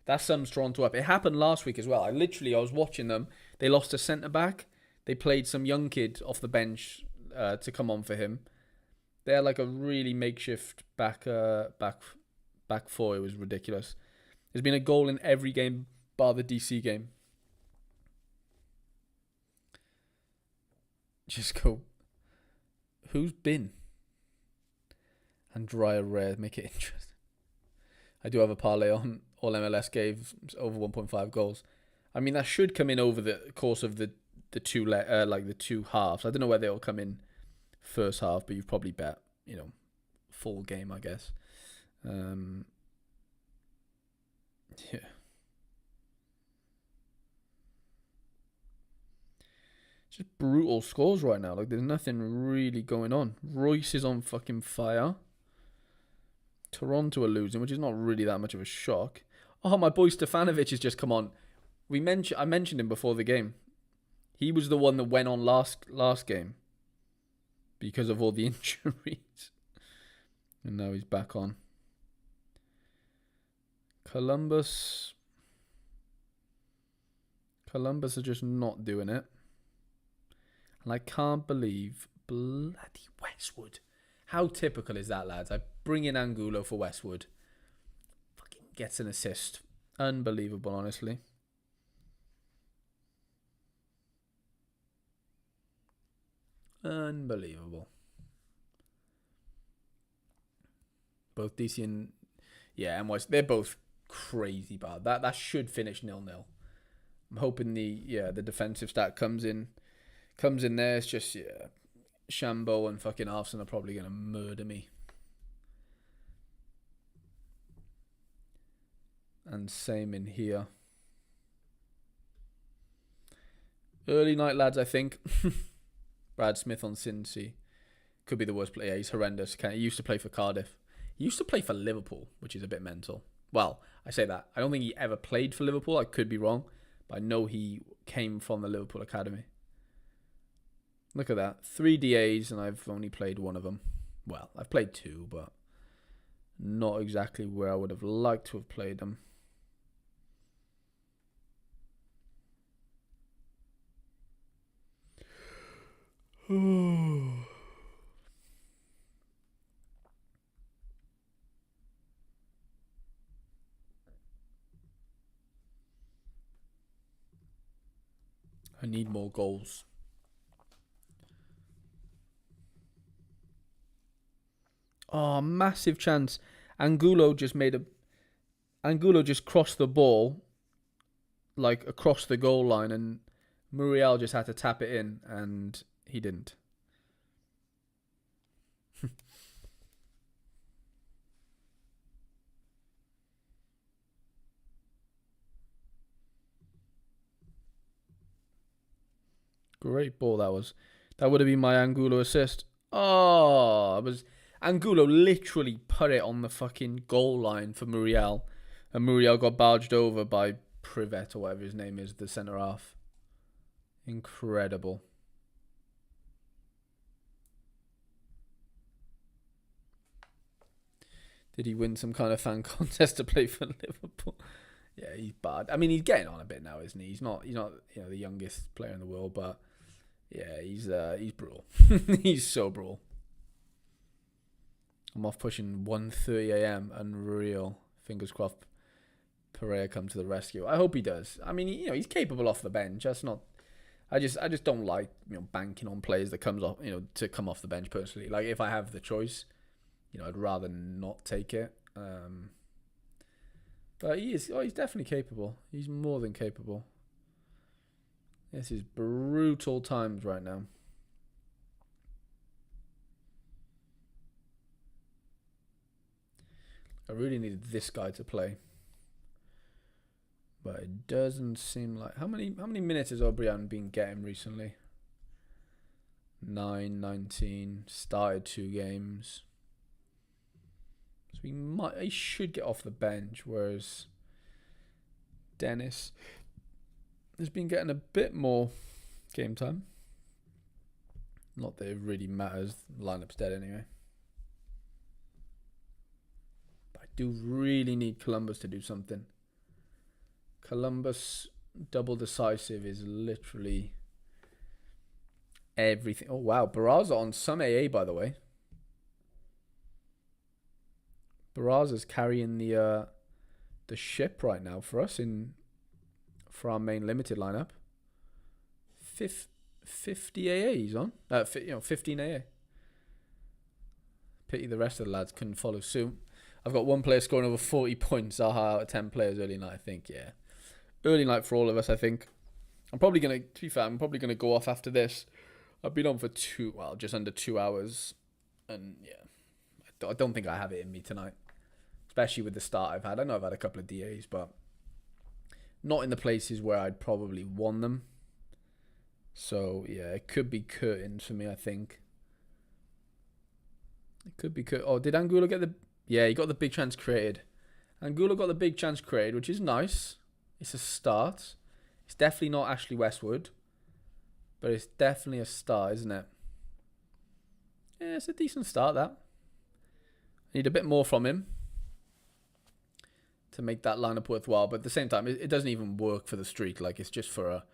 That sums Toronto up. It happened last week as well. I was watching them. They lost a centre-back. They played some young kid off the bench to come on for him. They're like a really makeshift back 4. It was ridiculous. There's been a goal in every game bar the DC game. Just go. Who's been? And Dryer Rare. Make it interesting. I do have a parlay on all MLS games over 1.5 goals. I mean, that should come in over the course of the two halves. I don't know whether it'll come in first half, but you've probably bet, full game, I guess. Yeah. Just brutal scores right now. Like, there's nothing really going on. Royce is on fucking fire. Toronto are losing, which is not really that much of a shock. Oh, my boy Stefanovic has just come on. I mentioned him before the game. He was the one that went on last game because of all the injuries. And now he's back on. Columbus are just not doing it. And I can't believe bloody Westwood. How typical is that, lads? I bring in Angulo for Westwood. Fucking gets an assist. Unbelievable, honestly. Unbelievable. Both DC and NYC, they're both crazy bad. That should finish 0-0. I'm hoping the defensive stat comes in there. It's just Shambo and fucking Arsenal are probably gonna murder me. And same in here. Early night, lads, I think. Brad Smith on Cincy. Could be the worst player. He's horrendous. He used to play for Cardiff. He used to play for Liverpool, which is a bit mental. Well, I say that. I don't think he ever played for Liverpool. I could be wrong. But I know he came from the Liverpool Academy. Look at that. 3 DAs, and I've only played one of them. Well, I've played 2, but not exactly where I would have liked to have played them. I need more goals. Oh, massive chance. Angulo just crossed the ball like across the goal line, and Muriel just had to tap it in, and he didn't. Great ball that was. That would have been my Angulo assist. Oh, it was Angulo literally put it on the fucking goal line for Muriel, and Muriel got barged over by Privet or whatever his name is, the centre half. Incredible. Did he win some kind of fan contest to play for Liverpool? Yeah, he's bad. I mean, he's getting on a bit now, isn't he? He's not the youngest player in the world, but yeah, he's brutal. He's so brutal. I'm off pushing 1:30 a.m. Unreal. Fingers crossed Pereira come to the rescue. I hope he does. I mean, he's capable off the bench. That's not. I just don't like banking on players that comes off to come off the bench personally. Like, if I have the choice, I'd rather not take it. But he's definitely capable. He's more than capable. This is brutal times right now. really needed this guy to play. But it doesn't seem like... How many minutes has O'Brien been getting recently? 9, 19. Started 2 games. So he should get off the bench, whereas Dennis has been getting a bit more game time. Not that it really matters. The lineup's dead anyway. But I do really need Columbus to do something. Columbus double decisive is literally everything. Oh wow, Barraza on some AA, by the way. Barraza's carrying the ship right now for us for our main limited lineup. 50 AA he's on. 15 AA. Pity the rest of the lads couldn't follow suit. I've got one player scoring over 40 points. Zaha out of 10 players early night, I think. Yeah, early night for all of us, I think. I'm probably gonna go off after this. I've been on for just under 2 hours, and yeah, I don't think I have it in me tonight, especially with the start I've had. I know I've had a couple of DAs, but not in the places where I'd probably won them. So yeah, it could be curtains for me, I think. It could be curtains. Oh, did Angulo get the... Yeah, he got the big chance created. Angulo got the big chance created, which is nice. It's a start. It's definitely not Ashley Westwood, but it's definitely a start, isn't it? Yeah, it's a decent start, that. I need a bit more from him to make that lineup worthwhile, but at the same time, it doesn't even work for the streak. Like, it's just for a...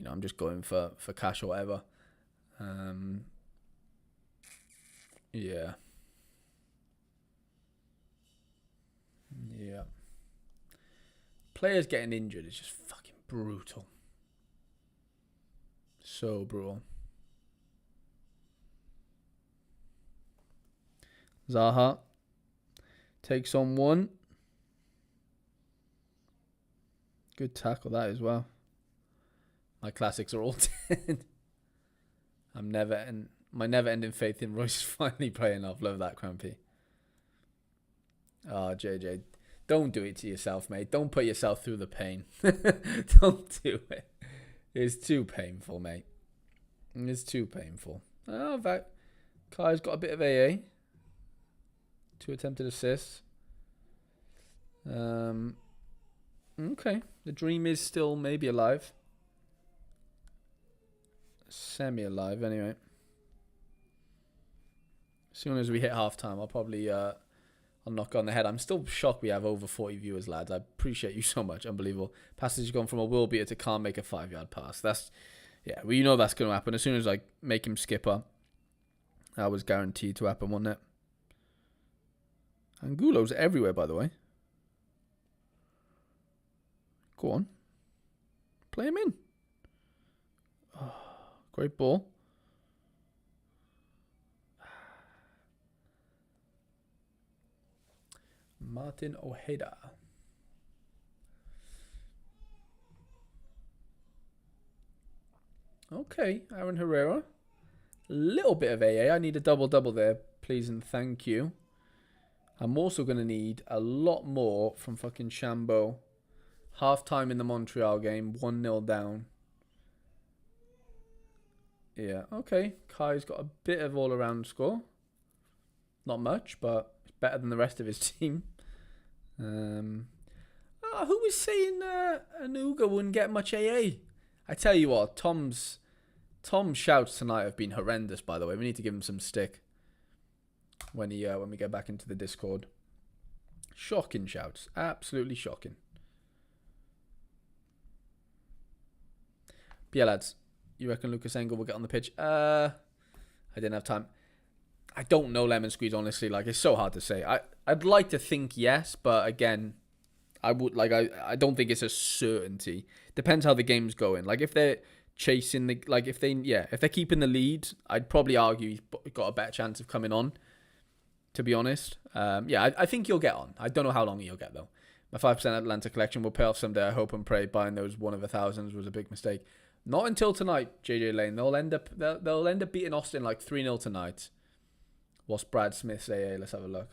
I'm just going for cash or whatever. Yeah. Yeah. Players getting injured is just fucking brutal. So brutal. Zaha takes on one. Good tackle that as well. My classics are all 10. My never-ending faith in Royce finally paying off. Love that, Crampy. Oh, JJ, don't do it to yourself, mate. Don't put yourself through the pain. Don't do it. It's too painful, mate. It's too painful. Oh, that Kai's got a bit of AA. 2 attempted assists. Okay. The dream is still maybe alive. Semi-alive, anyway. As soon as we hit half-time, I'll probably... I'll knock on the head. I'm still shocked we have over 40 viewers, lads. I appreciate you so much. Unbelievable. Passage has gone from a will beater to can't make a 5-yard pass. That's... Yeah, well, you know that's going to happen. As soon as I make him skipper, that was guaranteed to happen, wasn't it? Angulo's everywhere, by the way. Go on. Play him in. Oh, great ball. Martin Ojeda. Okay, Aaron Herrera. A little bit of AA. I need a double-double there, please and thank you. I'm also going to need a lot more from fucking Shambo. Half-time in the Montreal game. 1-0 down. Yeah, okay. Kai's got a bit of all-around score. Not much, but it's better than the rest of his team. Who was saying Anuga wouldn't get much AA? I tell you what, Tom's shouts tonight have been horrendous, by the way. We need to give him some stick when we get back into the Discord. Shocking shouts. Absolutely shocking. But yeah, lads, you reckon Lucas Engel will get on the pitch? I didn't have time. I don't know, Lemon Squeeze, honestly. Like, it's so hard to say. I'd like to think yes, but again, I don't think it's a certainty. Depends how the game's going. Like, if they're chasing if they're keeping the lead, I'd probably argue he's got a better chance of coming on, to be honest. I think he'll get on. I don't know how long he'll get, though. My 5% Atlanta collection will pay off someday. I hope and pray buying those 1 of 1,000s was a big mistake. Not until tonight, JJ Lane. They'll end up beating Austin like 3-0 tonight. What's Brad Smith's AA? Let's have a look.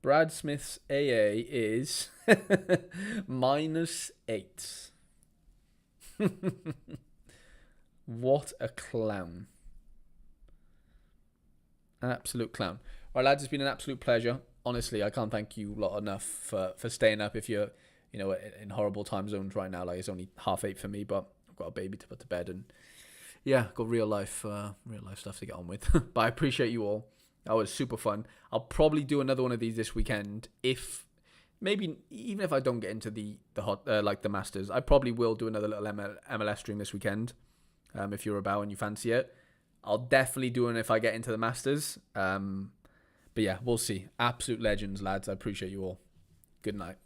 Brad Smith's AA is -8. What a clown. An absolute clown. All right, lads, it's been an absolute pleasure. Honestly, I can't thank you lot enough for staying up if you're, in horrible time zones right now. Like, it's only 8:30 for me, but I've got a baby to put to bed, and yeah, got real life stuff to get on with. But I appreciate you all. That was super fun. I'll probably do another one of these this weekend. Even if I don't get into the Masters, I probably will do another little MLS stream this weekend. If you're about and you fancy it, I'll definitely do one if I get into the Masters. But yeah, we'll see. Absolute legends, lads. I appreciate you all. Good night.